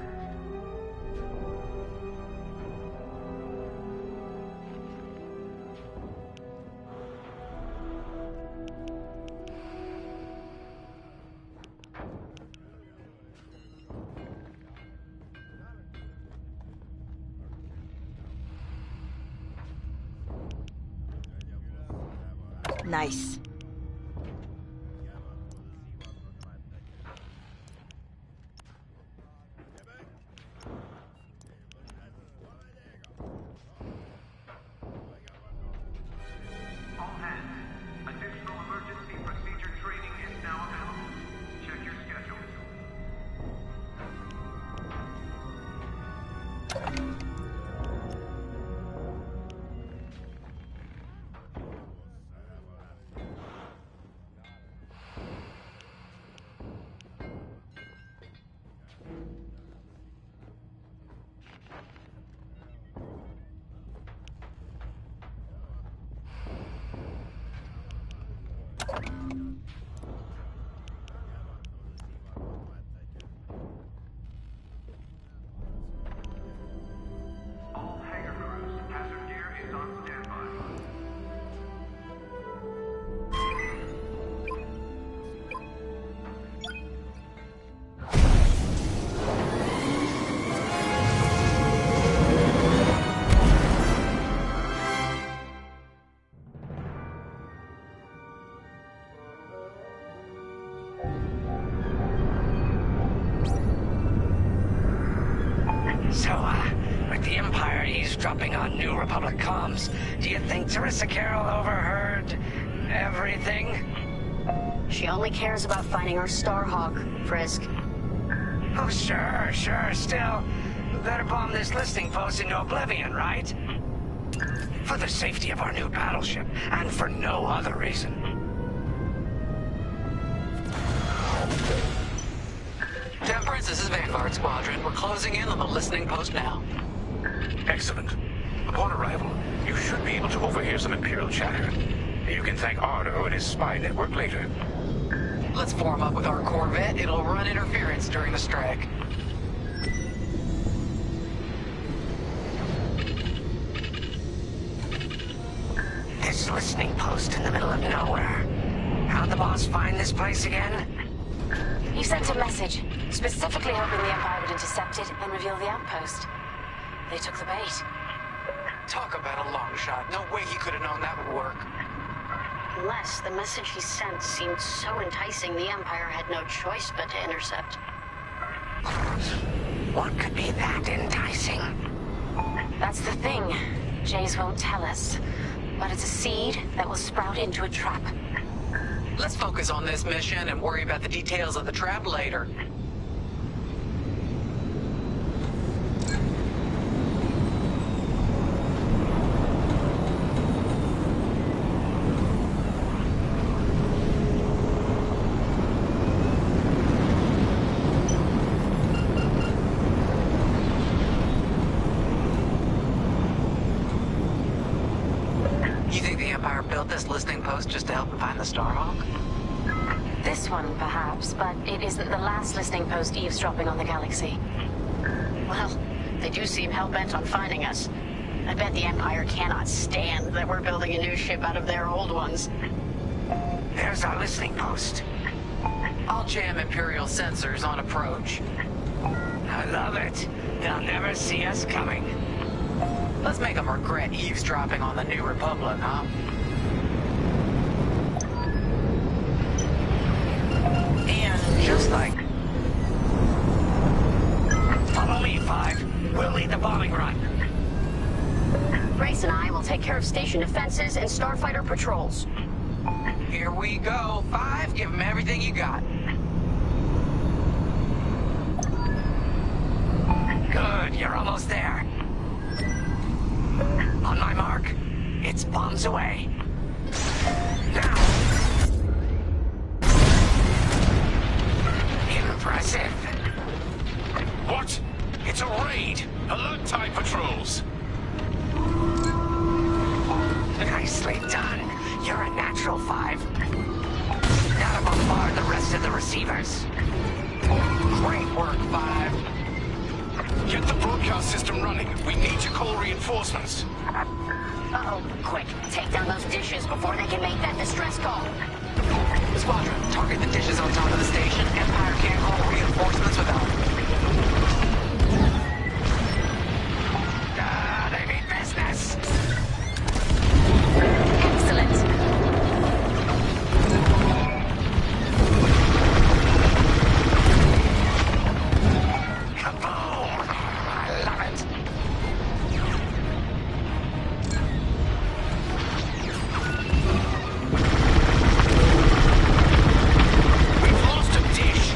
S: Nice.
N: All hands, additional emergency procedure training is now available. Check your schedules. All hangar crews, hazard gear is on standby.
M: eavesdropping on New Republic comms. Do you think Teresa Carroll overheard everything?
R: She only cares about finding our Starhawk, Frisk.
M: Oh, sure. Still, better bomb this listening post into oblivion, right? For the safety of our new battleship, and for no other reason.
D: Temperance, this is Vanguard Squadron. We're closing in on the listening post now.
G: Excellent. Upon arrival, you should be able to overhear some Imperial chatter. You can thank Ardo and his spy network later.
D: Let's form up with our Corvette. It'll run interference during the strike.
M: This listening post in the middle of nowhere. How'd the boss find this place again?
H: He sent a message, specifically hoping the Empire would intercept it and reveal the outpost. They took the bait.
D: Talk about a long shot. No way he could have known that would work.
R: Unless the message he sent seemed so enticing, the Empire had no choice but to intercept.
M: What could be that enticing?
H: That's the thing. Jays won't tell us. But it's a seed that will sprout into a trap.
D: Let's focus on this mission and worry about the details of the trap later. This listening post just to help him find the Starhawk?
H: This one, perhaps, but it isn't the last listening post eavesdropping on the galaxy.
R: Well, they do seem hell-bent on finding us. I bet the Empire cannot stand that we're building a new ship out of their old ones.
M: There's our listening post.
D: I'll jam Imperial sensors on approach.
M: I love it. They'll never see us coming.
D: Let's make them regret eavesdropping on the New Republic, huh?
M: And just like... Follow me, Five. We'll lead the bombing run.
R: Grace and I will take care of station defenses and starfighter patrols.
D: Here we go. Five, give them everything you got.
M: Good, you're almost there. On my mark. It's bombs away. Now! Impressive.
G: What? It's a raid! Alert TIE patrols!
M: Nicely done. You're a natural, Five. Now to bombard the rest of the receivers.
D: Great work, Five.
G: Get the broadcast system running. We need to call reinforcements.
R: Uh-oh. Quick, take down those dishes before they can make that distress call.
D: Squadron, target the dishes on top of the station. Empire can't call reinforcements without them.
M: They mean business.
H: Excellent.
M: Kaboom! I love it.
G: We've lost a dish.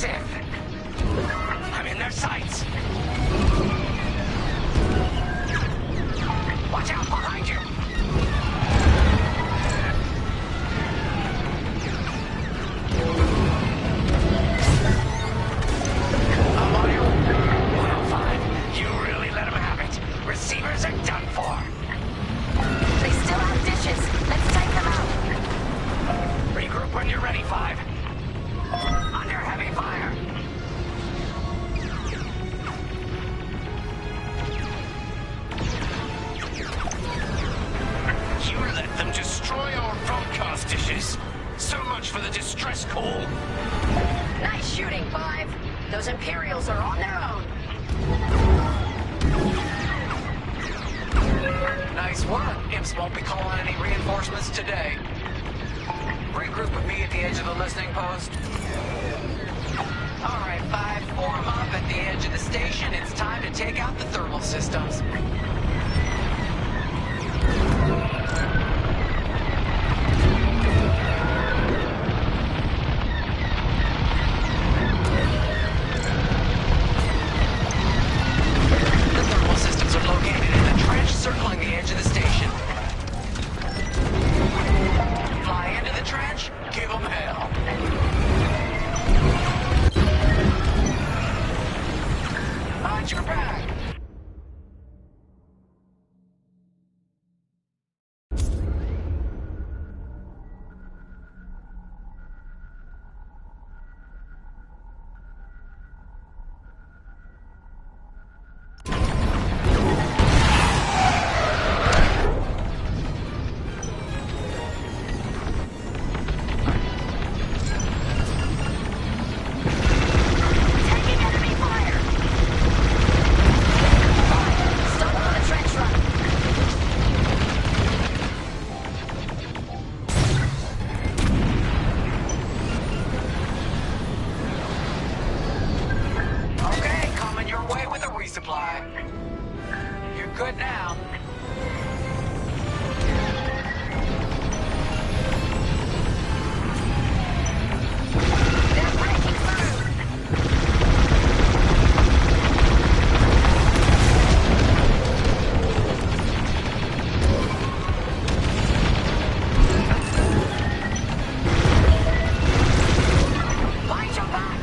M: Civ. I'm in their sights. Watch out behind you. Amario, 105. You really let them have it. Receivers are done for.
H: They still have dishes. Let's take them out.
M: Regroup when you're ready, 5. Under heavy fire. You let them destroy our broadcast dishes. So much for the distress call.
H: Nice shooting, 5. Those Imperials are on their own.
M: Nice work. Imps won't be calling any reinforcements today. Regroup with me at the edge of the listening post. All right, 5, form up at the edge of the station. It's time to take out the thermal systems. The thermal systems are located in the trench circling the edge of the station. Fly into the trench, give them hell. On your back. Good now. They're breaking through. Find your back.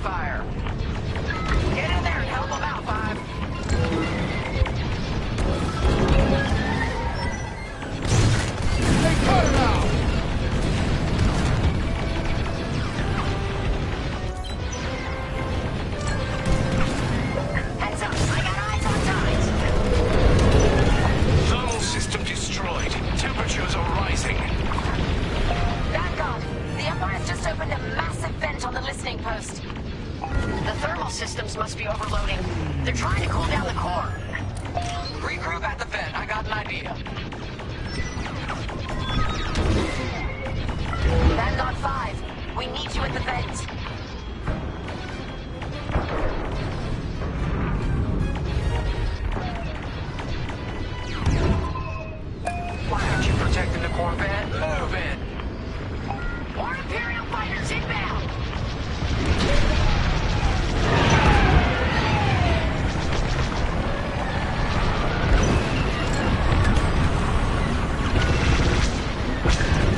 D: fire. Get in there and help them out, Five.
G: Hey, cut it out!
D: Heads up, I got eyes on Tides.
G: Thermal system destroyed. Temperatures are rising.
D: Vanguard, the Empire's just opened a massive vent on the listening post. The thermal systems must be overloading. They're trying to cool down the core.
G: Regroup at the vent. I got an idea.
D: Vanguard 5, we need you at the vent.
G: Why aren't you protecting the Corvette? Move it!
D: More Imperial fighters inbound!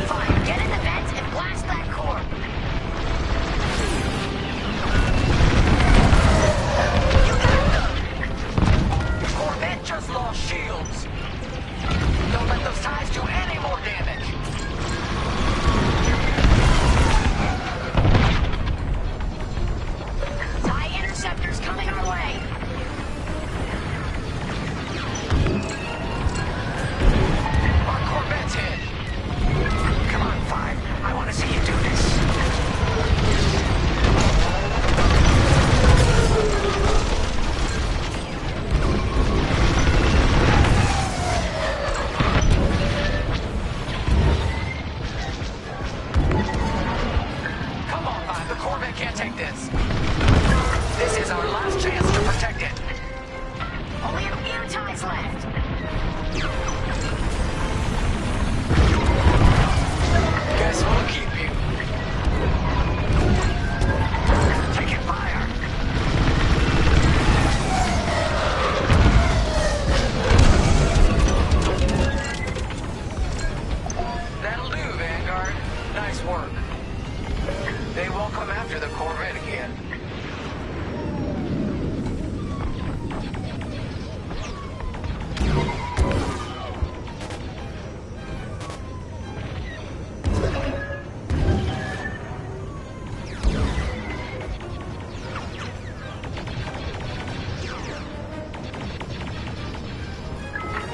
D: Fire, get in the vent and blast that core! You got them!
G: Your Corvette just lost shields! Don't let those ties do any more damage!
D: TIE interceptors coming our way!
G: Our Corvette's hit! Come on, Five. I want to see you do this. Come on, Five. The Corvette can't take this. This is our last chance to protect it.
D: Only a few ties left!
G: Guess we'll keep you. Taking fire. That'll do, Vanguard. Nice work. They won't come after the Corvette again.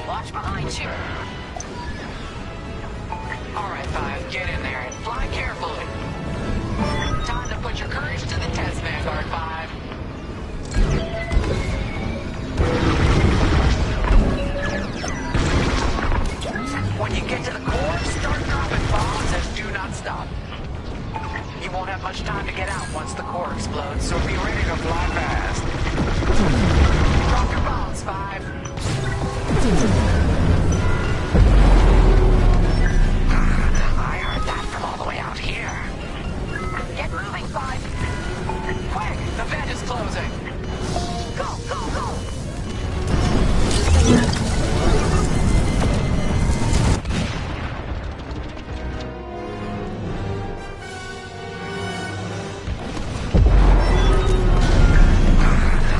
D: Watch behind you!
G: All right, Five, get in there and fly carefully. Time to put your courage to the test, Vanguard 5. When you get to the core, start dropping bombs and do not stop. You won't have much time to get out once the core explodes, so be ready to fly fast. Drop your bombs, Five. I heard that from all the way out here.
D: Get moving, Five!
G: Quick! The vent is closing!
D: Go, go, go!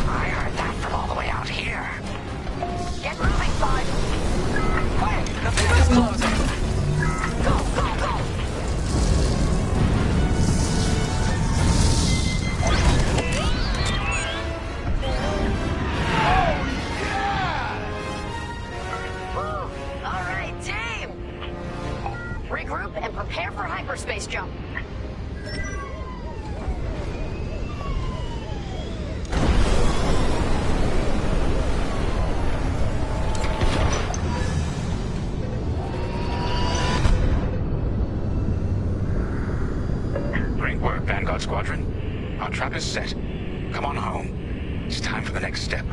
G: I heard that from all the way out here.
D: Get moving, Five!
G: Quick! The vent is closing!
D: Go, go, go! Woo! All right, team! Regroup and prepare for hyperspace jump.
G: Great work, Vanguard Squadron. Our trap is set. Come on home. It's time for the next step.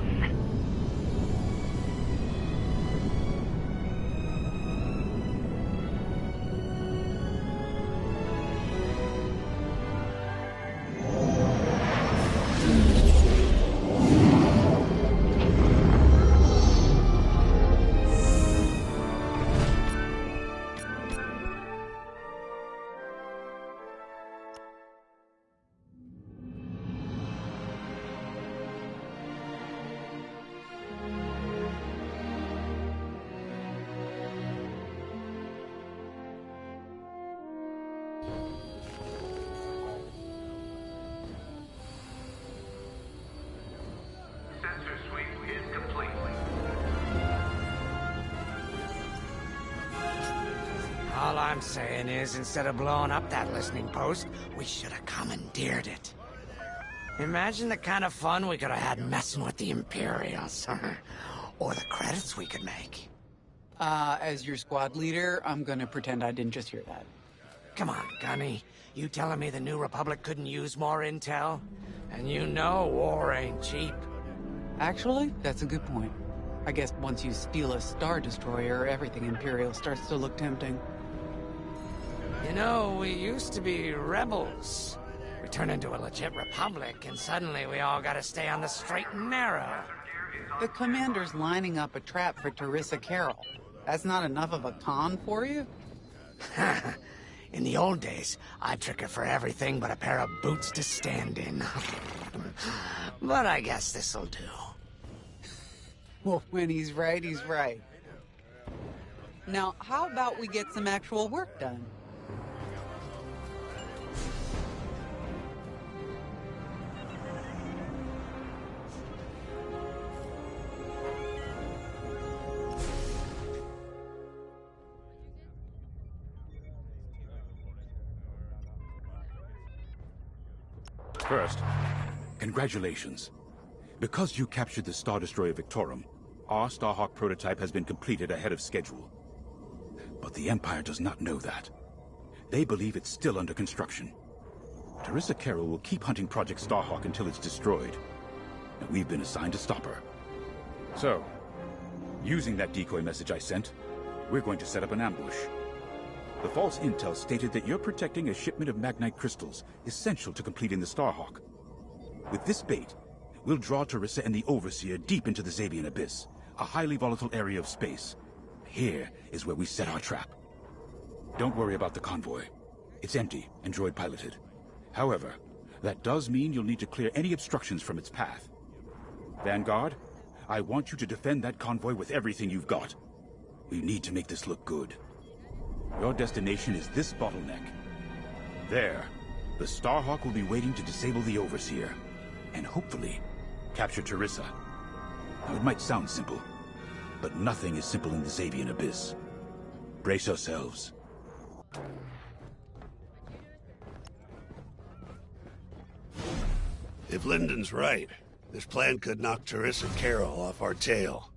M: All I'm saying is, instead of blowing up that listening post, we should have commandeered it. Imagine the kind of fun we could have had messing with the Imperials. Or the credits we could make.
T: As your squad leader, I'm gonna pretend I didn't just hear that.
M: Come on, Gunny. You telling me the New Republic couldn't use more intel? And you know war ain't cheap.
T: Actually, that's a good point. I guess once you steal a Star Destroyer, everything Imperial starts to look tempting.
M: You know, we used to be rebels. We turned into a legit republic, and suddenly we all gotta stay on the straight and narrow.
T: The commander's lining up a trap for Teresa Carroll. That's not enough of a con for you?
M: In the old days, I'd trick her for everything but a pair of boots to stand in. But I guess this'll do.
T: Well, when he's right, he's right. Now, how about we get some actual work done?
P: First, congratulations. Because you captured the Star Destroyer Victorum, our Starhawk prototype has been completed ahead of schedule. But the Empire does not know that. They believe it's still under construction. Teresa Carroll will keep hunting Project Starhawk until it's destroyed. And we've been assigned to stop her. So, using that decoy message I sent, we're going to set up an ambush. The false intel stated that you're protecting a shipment of Magnite crystals, essential to completing the Starhawk. With this bait, we'll draw Teresa and the Overseer deep into the Xavian Abyss, a highly volatile area of space. Here is where we set our trap. Don't worry about the convoy. It's empty and droid-piloted. However, that does mean you'll need to clear any obstructions from its path. Vanguard, I want you to defend that convoy with everything you've got. We need to make this look good. Your destination is this bottleneck. There, the Starhawk will be waiting to disable the Overseer, and hopefully, capture Teresa. Now, it might sound simple, but nothing is simple in the Xavian Abyss. Brace yourselves.
O: If Lyndon's right, this plan could knock Teresa Carroll off our tail.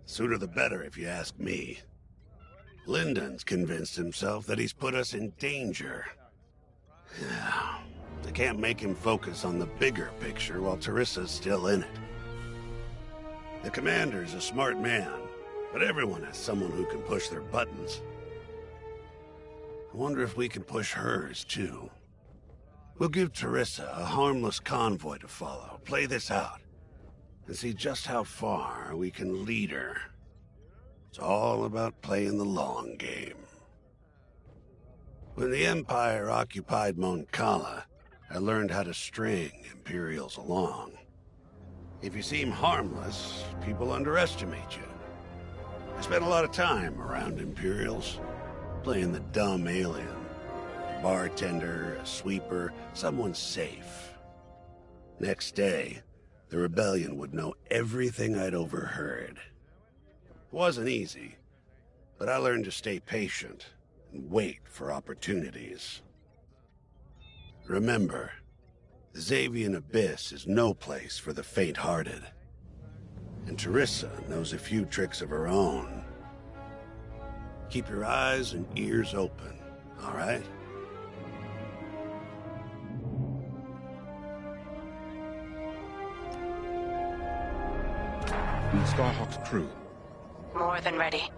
O: Sooner the better, if you ask me. Lyndon's convinced himself that he's put us in danger. They can't make him focus on the bigger picture while Teresa's still in it. The commander's a smart man, but everyone has someone who can push their buttons. I wonder if we can push hers, too. We'll give Teresa a harmless convoy to follow, play this out, and see just how far we can lead her. It's all about playing the long game. When the Empire occupied Mon Cala, I learned how to string Imperials along. If you seem harmless, people underestimate you. I spent a lot of time around Imperials, playing the dumb alien. A bartender, a sweeper, someone safe. Next day, the rebellion would know everything I'd overheard. It wasn't easy, but I learned to stay patient and wait for opportunities. Remember, the Xavian Abyss is no place for the faint-hearted. And Teresa knows a few tricks of her own. Keep your eyes and ears open, all right?
P: And the Starhawk's crew.
H: More than ready.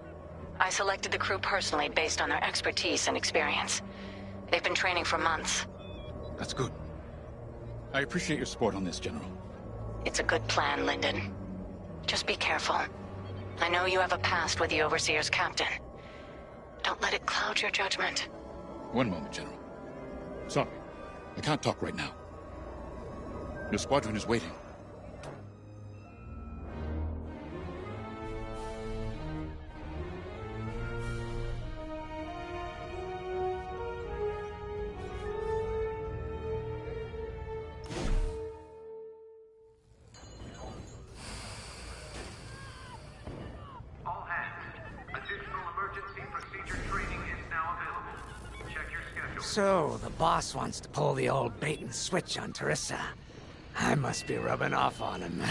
H: I selected the crew personally based on their expertise and experience. They've been training for months.
P: That's good. I appreciate your support on this, General.
H: It's a good plan, Lyndon. Just be careful. I know you have a past with the Overseer's captain. Don't let it cloud your judgment.
P: One moment, General. Sorry, I can't talk right now. Your squadron is waiting.
N: All hands, additional emergency procedure training is now available.
M: So, the boss wants to pull the old bait and switch on Teresa. I must be rubbing off on him.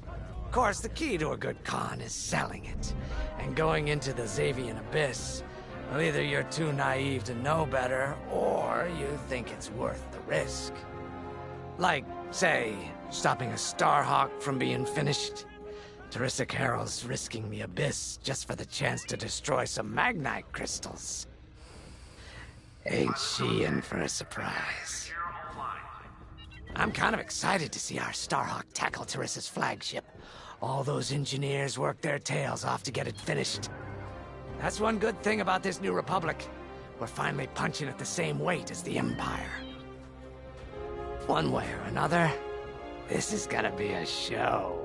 M: Of course, the key to a good con is selling it. And going into the Xavian Abyss, well, either you're too naive to know better, or you think it's worth the risk. Like, say, stopping a Starhawk from being finished. Teresa Carroll's risking the Abyss just for the chance to destroy some Magnite crystals. Ain't she in for a surprise? I'm kind of excited to see our Starhawk tackle Teresa's flagship. All those engineers work their tails off to get it finished. That's one good thing about this new Republic. We're finally punching at the same weight as the Empire. One way or another, this is gonna be a show.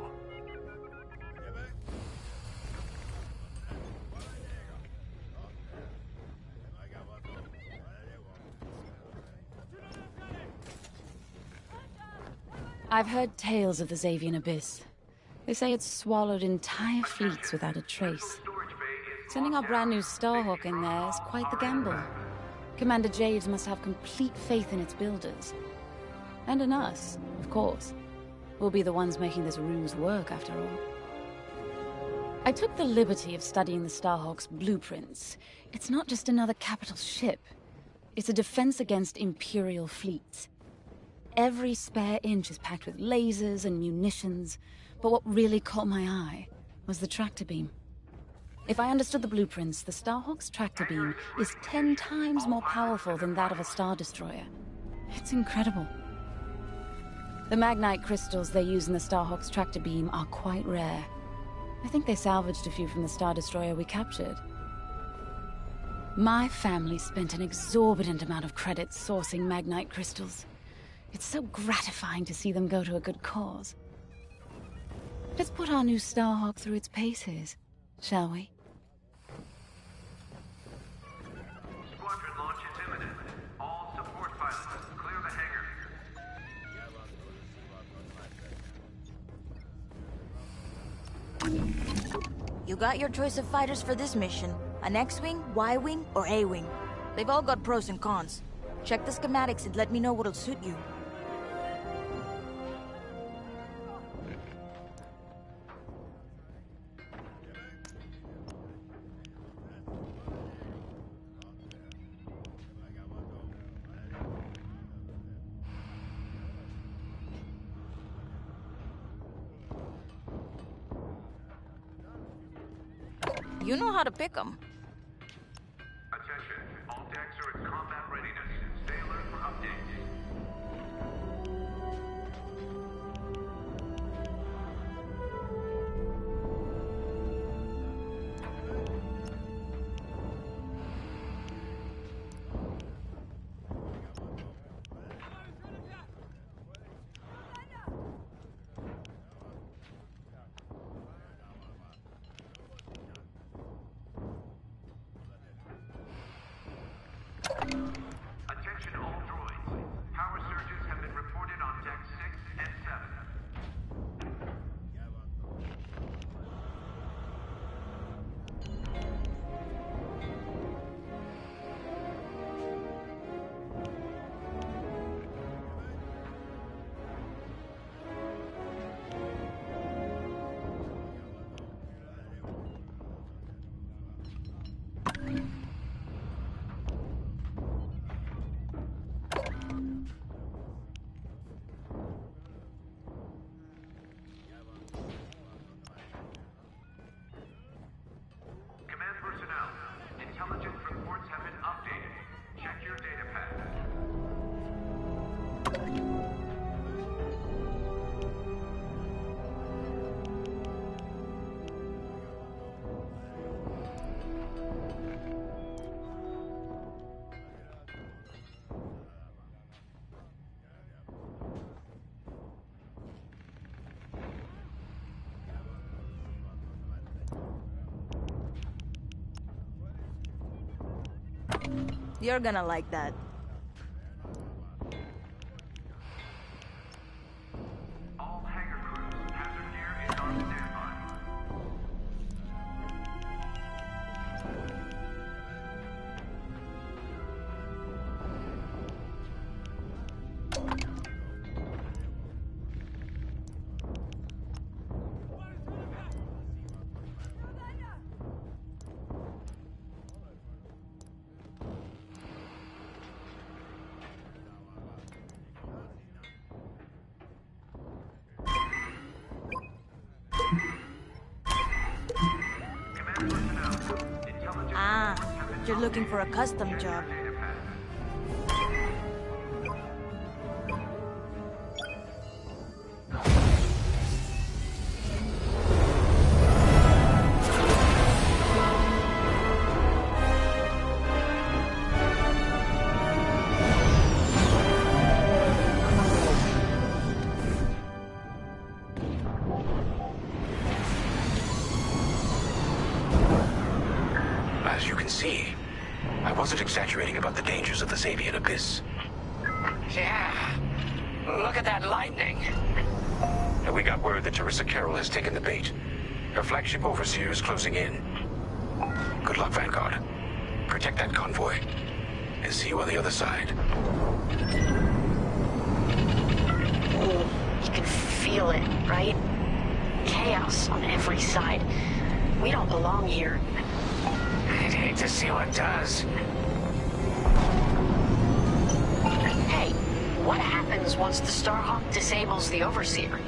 Q: I've heard tales of the Xavian Abyss. They say it's swallowed entire fleets without a trace. Sending our brand new Starhawk in there is quite the gamble. Commander Javes must have complete faith in its builders. And in us, of course. We'll be the ones making this ruse work, after all. I took the liberty of studying the Starhawk's blueprints. It's not just another capital ship. It's a defense against Imperial fleets. Every spare inch is packed with lasers and munitions, but what really caught my eye was the tractor beam. If I understood the blueprints, the Starhawk's tractor beam is 10 times more powerful than that of a Star Destroyer. It's incredible. The Magnite crystals they use in the Starhawk's tractor beam are quite rare. I think they salvaged a few from the Star Destroyer we captured. My family spent an exorbitant amount of credits sourcing Magnite crystals. It's so gratifying to see them go to a good cause. Let's put our new Starhawk through its paces, shall we?
N: Squadron launch is imminent. All support pilots, clear the hangar.
S: You got your choice of fighters for this mission. An X-Wing, Y-Wing, or A-Wing. They've all got pros and cons. Check the schematics and let me know what'll suit you. You know how to pick them.
N: Attention, all decks are at combat readiness. Stay alert for updates. Attention all droids. Power surges have been reported on deck 6 and 7. Command personnel, intelligence reports have been updated. Check your data pad.
S: You're gonna like that.
N: All hangar crews, hazard gear is on standby.
S: you're looking for a custom job.
G: As you can see, I wasn't exaggerating about the dangers of the Xavian Abyss.
D: Yeah. Look at that lightning.
G: And we got word that Teresa Carroll has taken the bait. Her flagship overseer is closing in. Good luck, Vanguard. Protect that convoy. And see you on the other side.
H: You can feel it, right? Chaos on every side. We don't belong here.
D: I'd hate to see what does.
H: Hey, what happens once the Starhawk disables the Overseer?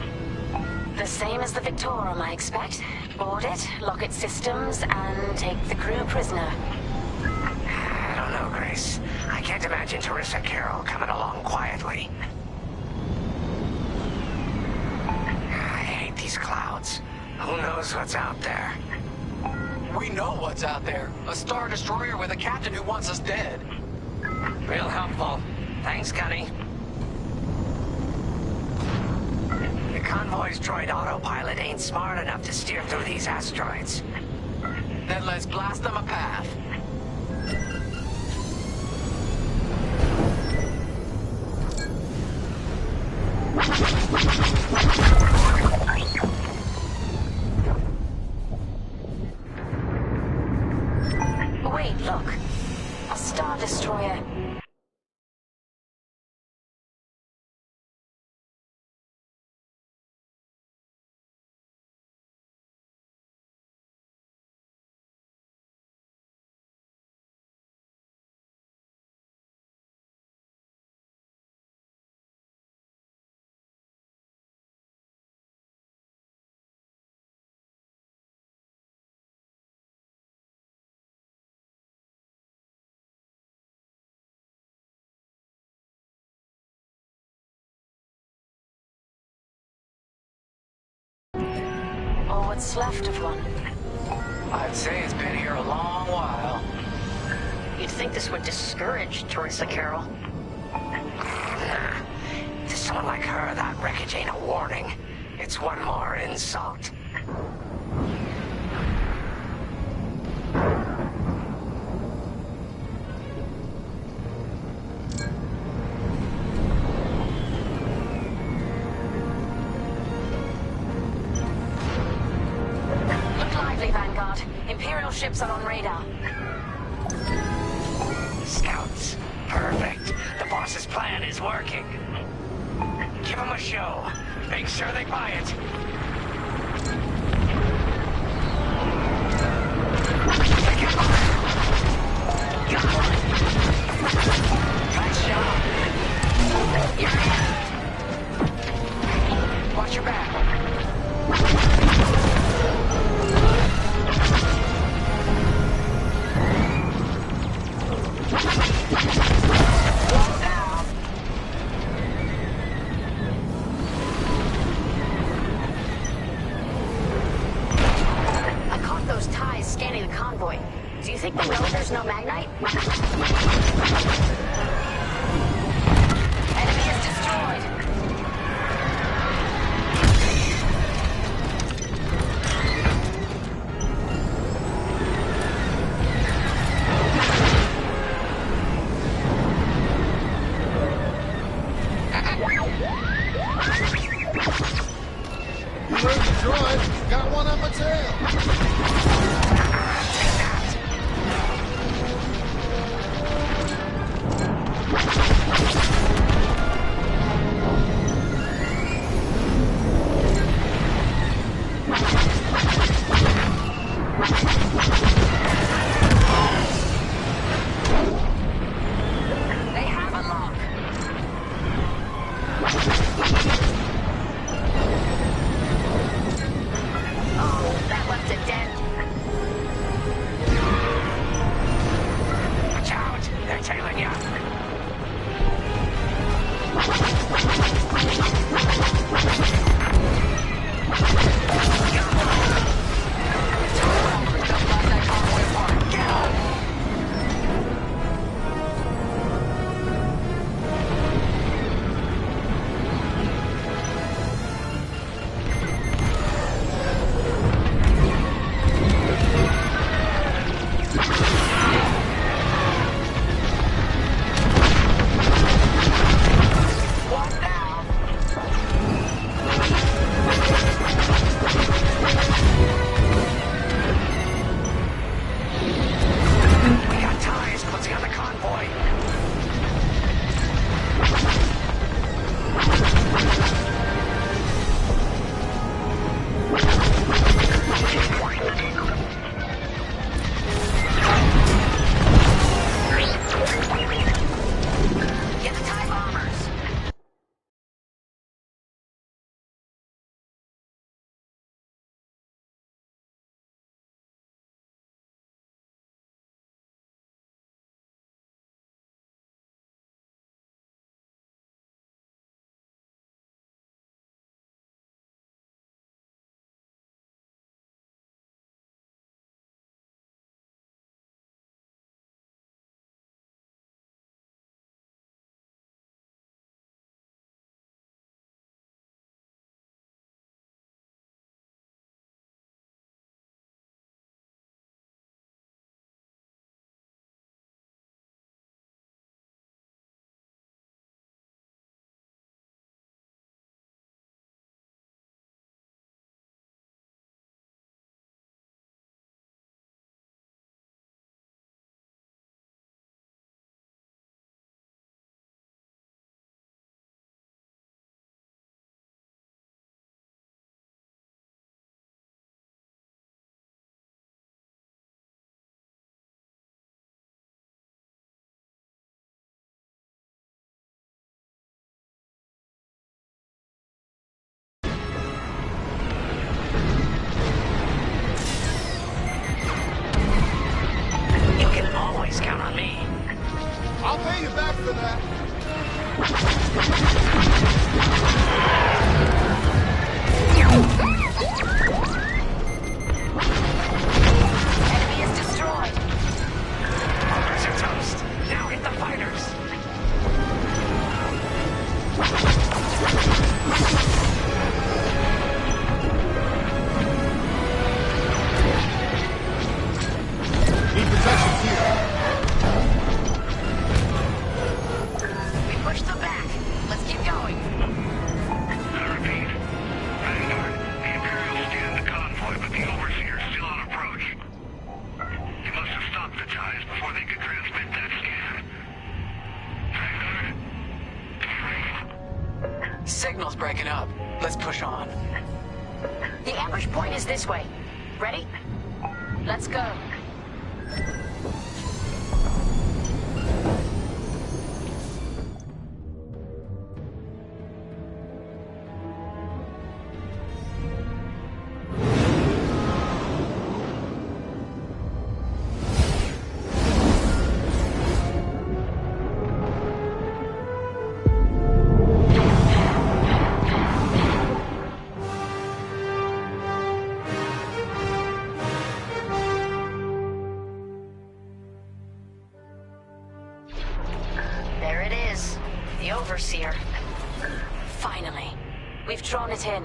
H: The same as the Victorum, I expect. Board it, lock its systems, and take the crew prisoner.
D: I don't know, Grace. I can't imagine Teresa Carroll coming along quietly. I hate these clouds. Who knows what's out there?
U: We know what's out there. A Star Destroyer with a captain who wants us dead.
D: Real helpful. Thanks, Gunny. The convoy's droid autopilot ain't smart enough to steer through these asteroids.
U: Then let's blast them a path.
H: Wait, look. A Star Destroyer. Or what's left of one.
U: I'd say it's been here a long while.
H: You'd think this would discourage Teresa Carroll.
D: To someone like her, that wreckage ain't a warning. It's one more insult.
H: Look lively, Vanguard. Imperial ships are on radar.
D: Scouts. Perfect. The boss's plan is working. Give them a show. Make sure they buy it. Nice job. You're in. Watch your back.
H: I caught those ties scanning the convoy. Do you think they know there's no Magnite? Enemy is destroyed.
V: You heard the droid. Got one on my tail.
U: ya. Count on me.
V: I'll pay you back for that.
U: Enemy is destroyed. Others are toast. Now hit the fighters.
V: Need protection here.
U: Push them back. Let's keep going.
G: I repeat. Vanguard, the Imperials stand the convoy, but the Overseer's still on approach. He must have stopped the ties before they could transmit that scan. Vanguard?
U: Signal's breaking up. Let's push on.
H: The ambush point is this way. Ready? Let's go. There it is. The Overseer. Finally. We've drawn it in.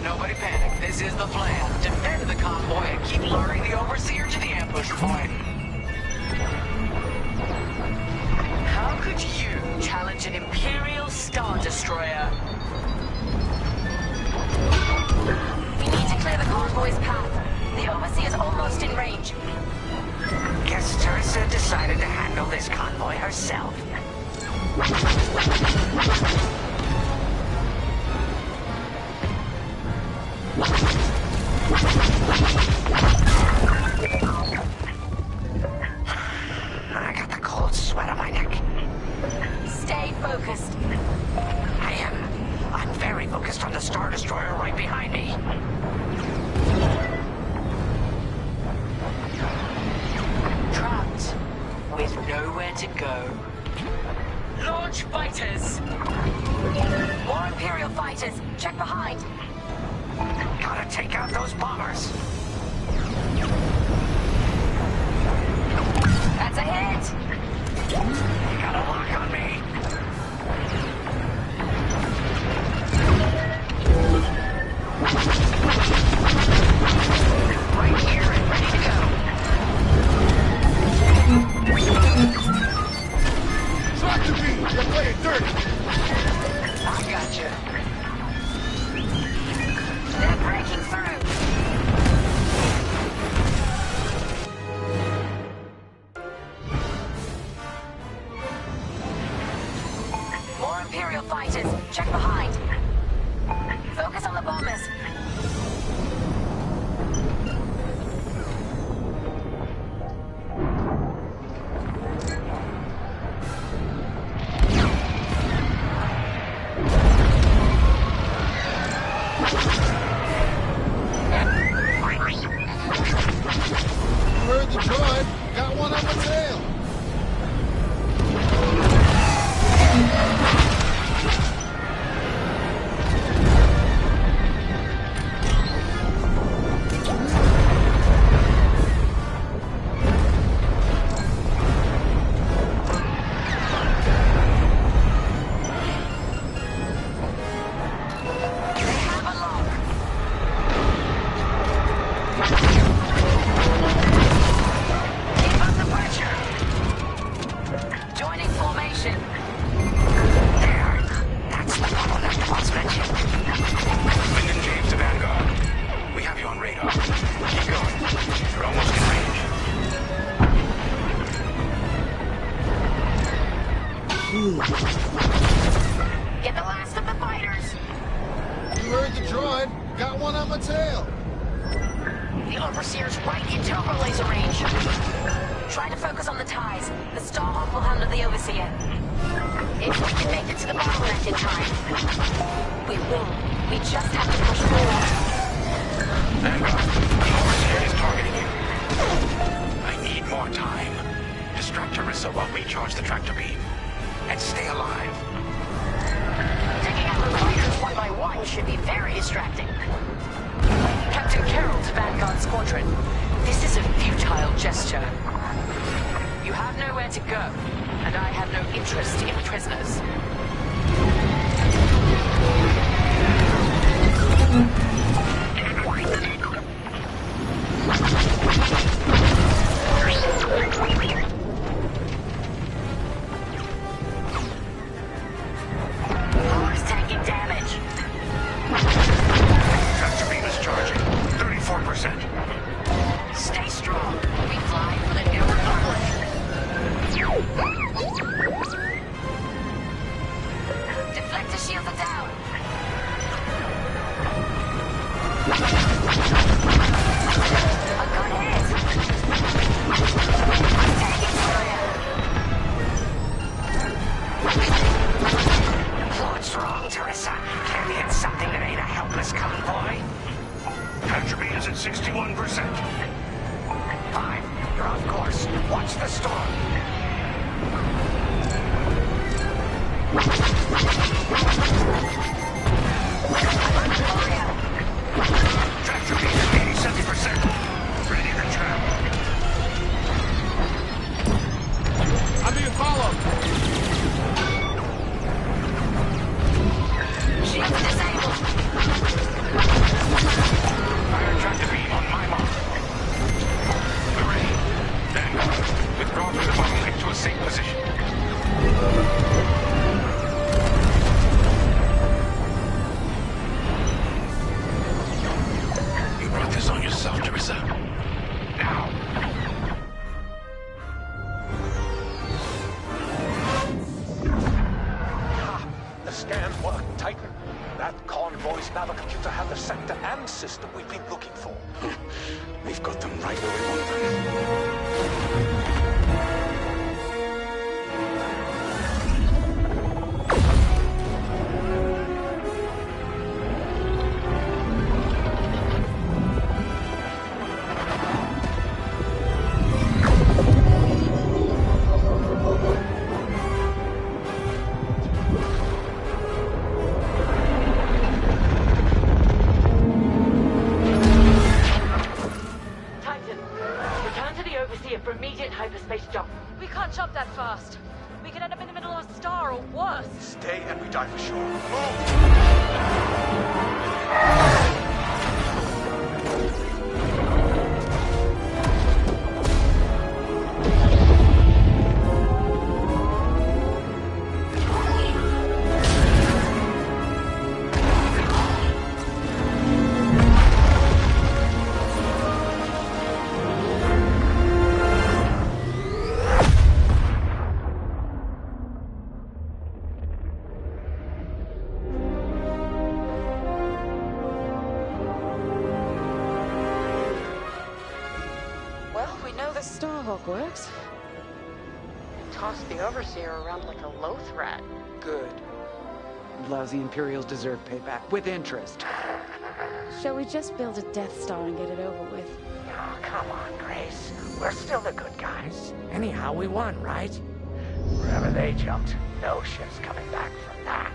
U: Nobody panic. This is the plan. Defend the convoy and keep luring the Overseer to the ambush point. How could you challenge an Imperial Star Destroyer?
H: We need to clear the convoy's path. The Overseer's almost in range.
U: Guess Teresa decided to handle this convoy herself. I got the cold sweat on my neck.
H: Stay focused.
U: I'm very focused on the Star Destroyer right behind me.
H: Trapped.
U: with nowhere to go. Launch fighters!
H: More Imperial fighters! Check behind!
U: Gotta take out those bombers!
H: That's a hit!
U: You got a lock on me!
H: Right here and ready to go!
V: Tractor beam! You're playing dirty!
U: I gotcha.
H: They're breaking through! More Imperial fighters! Check behind! Focus on the bombers!
V: Heard the droid. Got one on my tail.
H: Get the last of the fighters!
V: You heard the droid. Got one on my tail.
H: The Overseer's right into laser range. Try to focus on the ties. The Starhawk will handle the Overseer. If we can make it to the bottleneck in time. We will. We just have to push forward.
G: Vanguard, the Overseer is targeting you. I need more time. Distract Teresa while we charge the tractor beam. And stay alive.
H: Taking out the fighters one by one should be very distracting.
U: Captain Carroll to Vanguard Squadron. This is a futile gesture. You have nowhere to go, and I have no interest in prisoners.
H: Power's taking damage.
G: Tractor beam is charging. 34%.
H: Stay strong. We fly for the New Republic. Deflector shields are down. A good hit. Taking fire.
U: What's wrong, Teresa? Can't hit something that ain't a helpless convoy?
G: Tractor beam is at 61%.
U: Fine. You're off course. Watch the storm.
G: Tractor beam is 87%. Ready to trap.
V: I'm being followed.
H: Shields disabled.
G: Fire tractor beam on my mark. We're ready. Vanguard, withdraw from the bottleneck to a safe position. You brought this on yourself, Teresa. Now.
K: The scan worked, Titan. That convoy's navicomputer had the sector and system we've been looking for.
L: We've got them right where we want them.
D: overseer for immediate hyperspace jump.
C: We can't jump that fast. We could end up in the middle of a star or worse.
K: Stay and we die for sure. Move!
C: Works. Toss the Overseer around like a loath rat.
J: Good. Lousy Imperials deserve payback, with interest.
C: Shall we just build a Death Star and get it over with?
M: Oh, come on, Grace. We're still the good guys. Anyhow, we won, right? Wherever they jumped, no ship's coming back from that.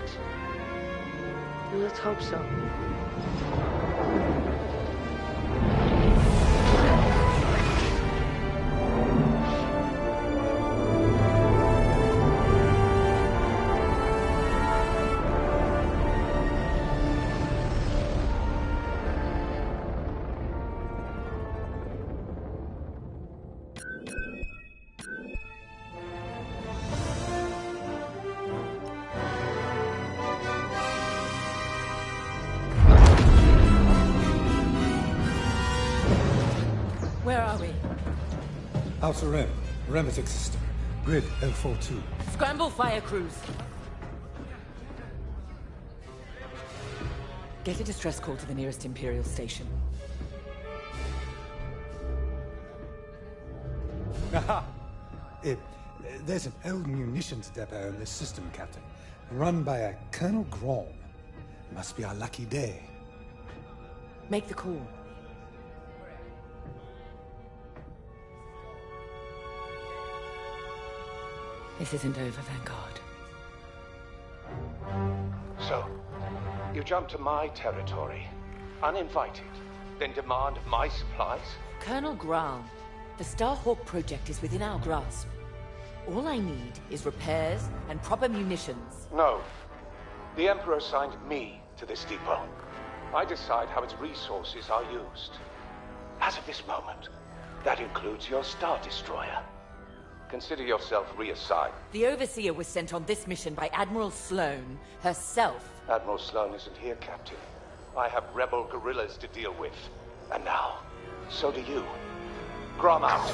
C: Let's hope so.
B: Where are we?
W: Outer Rim, Remetic System, Grid L42.
B: Scramble fire crews. Get a distress call to the nearest Imperial station.
W: Aha! There's an old munitions depot in this system, Captain. Run by a Colonel Grom. Must be our lucky day.
B: Make the call. This isn't over, Vanguard.
X: So, you jump to my territory, uninvited, then demand my supplies?
B: Colonel Graal, the Starhawk project is within our grasp. All I need is repairs and proper munitions.
X: No. The Emperor assigned me to this depot. I decide how its resources are used. As of this moment, that includes your Star Destroyer. Consider yourself reassigned.
B: The Overseer was sent on this mission by Admiral Sloane herself.
X: Admiral Sloane isn't here, Captain. I have rebel guerrillas to deal with. And now, so do you. Grom out.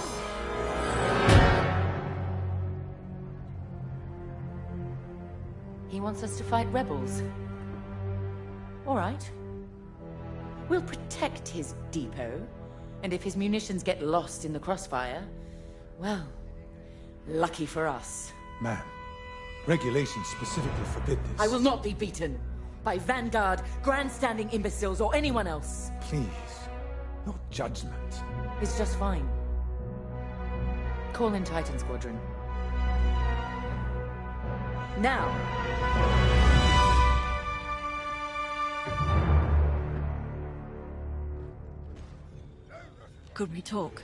B: He wants us to fight rebels. All right. We'll protect his depot, and if his munitions get lost in the crossfire, well, lucky for us.
W: Ma'am, regulations specifically forbid this.
B: I will not be beaten by Vanguard, grandstanding imbeciles, or anyone else.
W: Please, your judgment.
B: It's just fine. Call in Titan Squadron. Now.
A: Could we talk?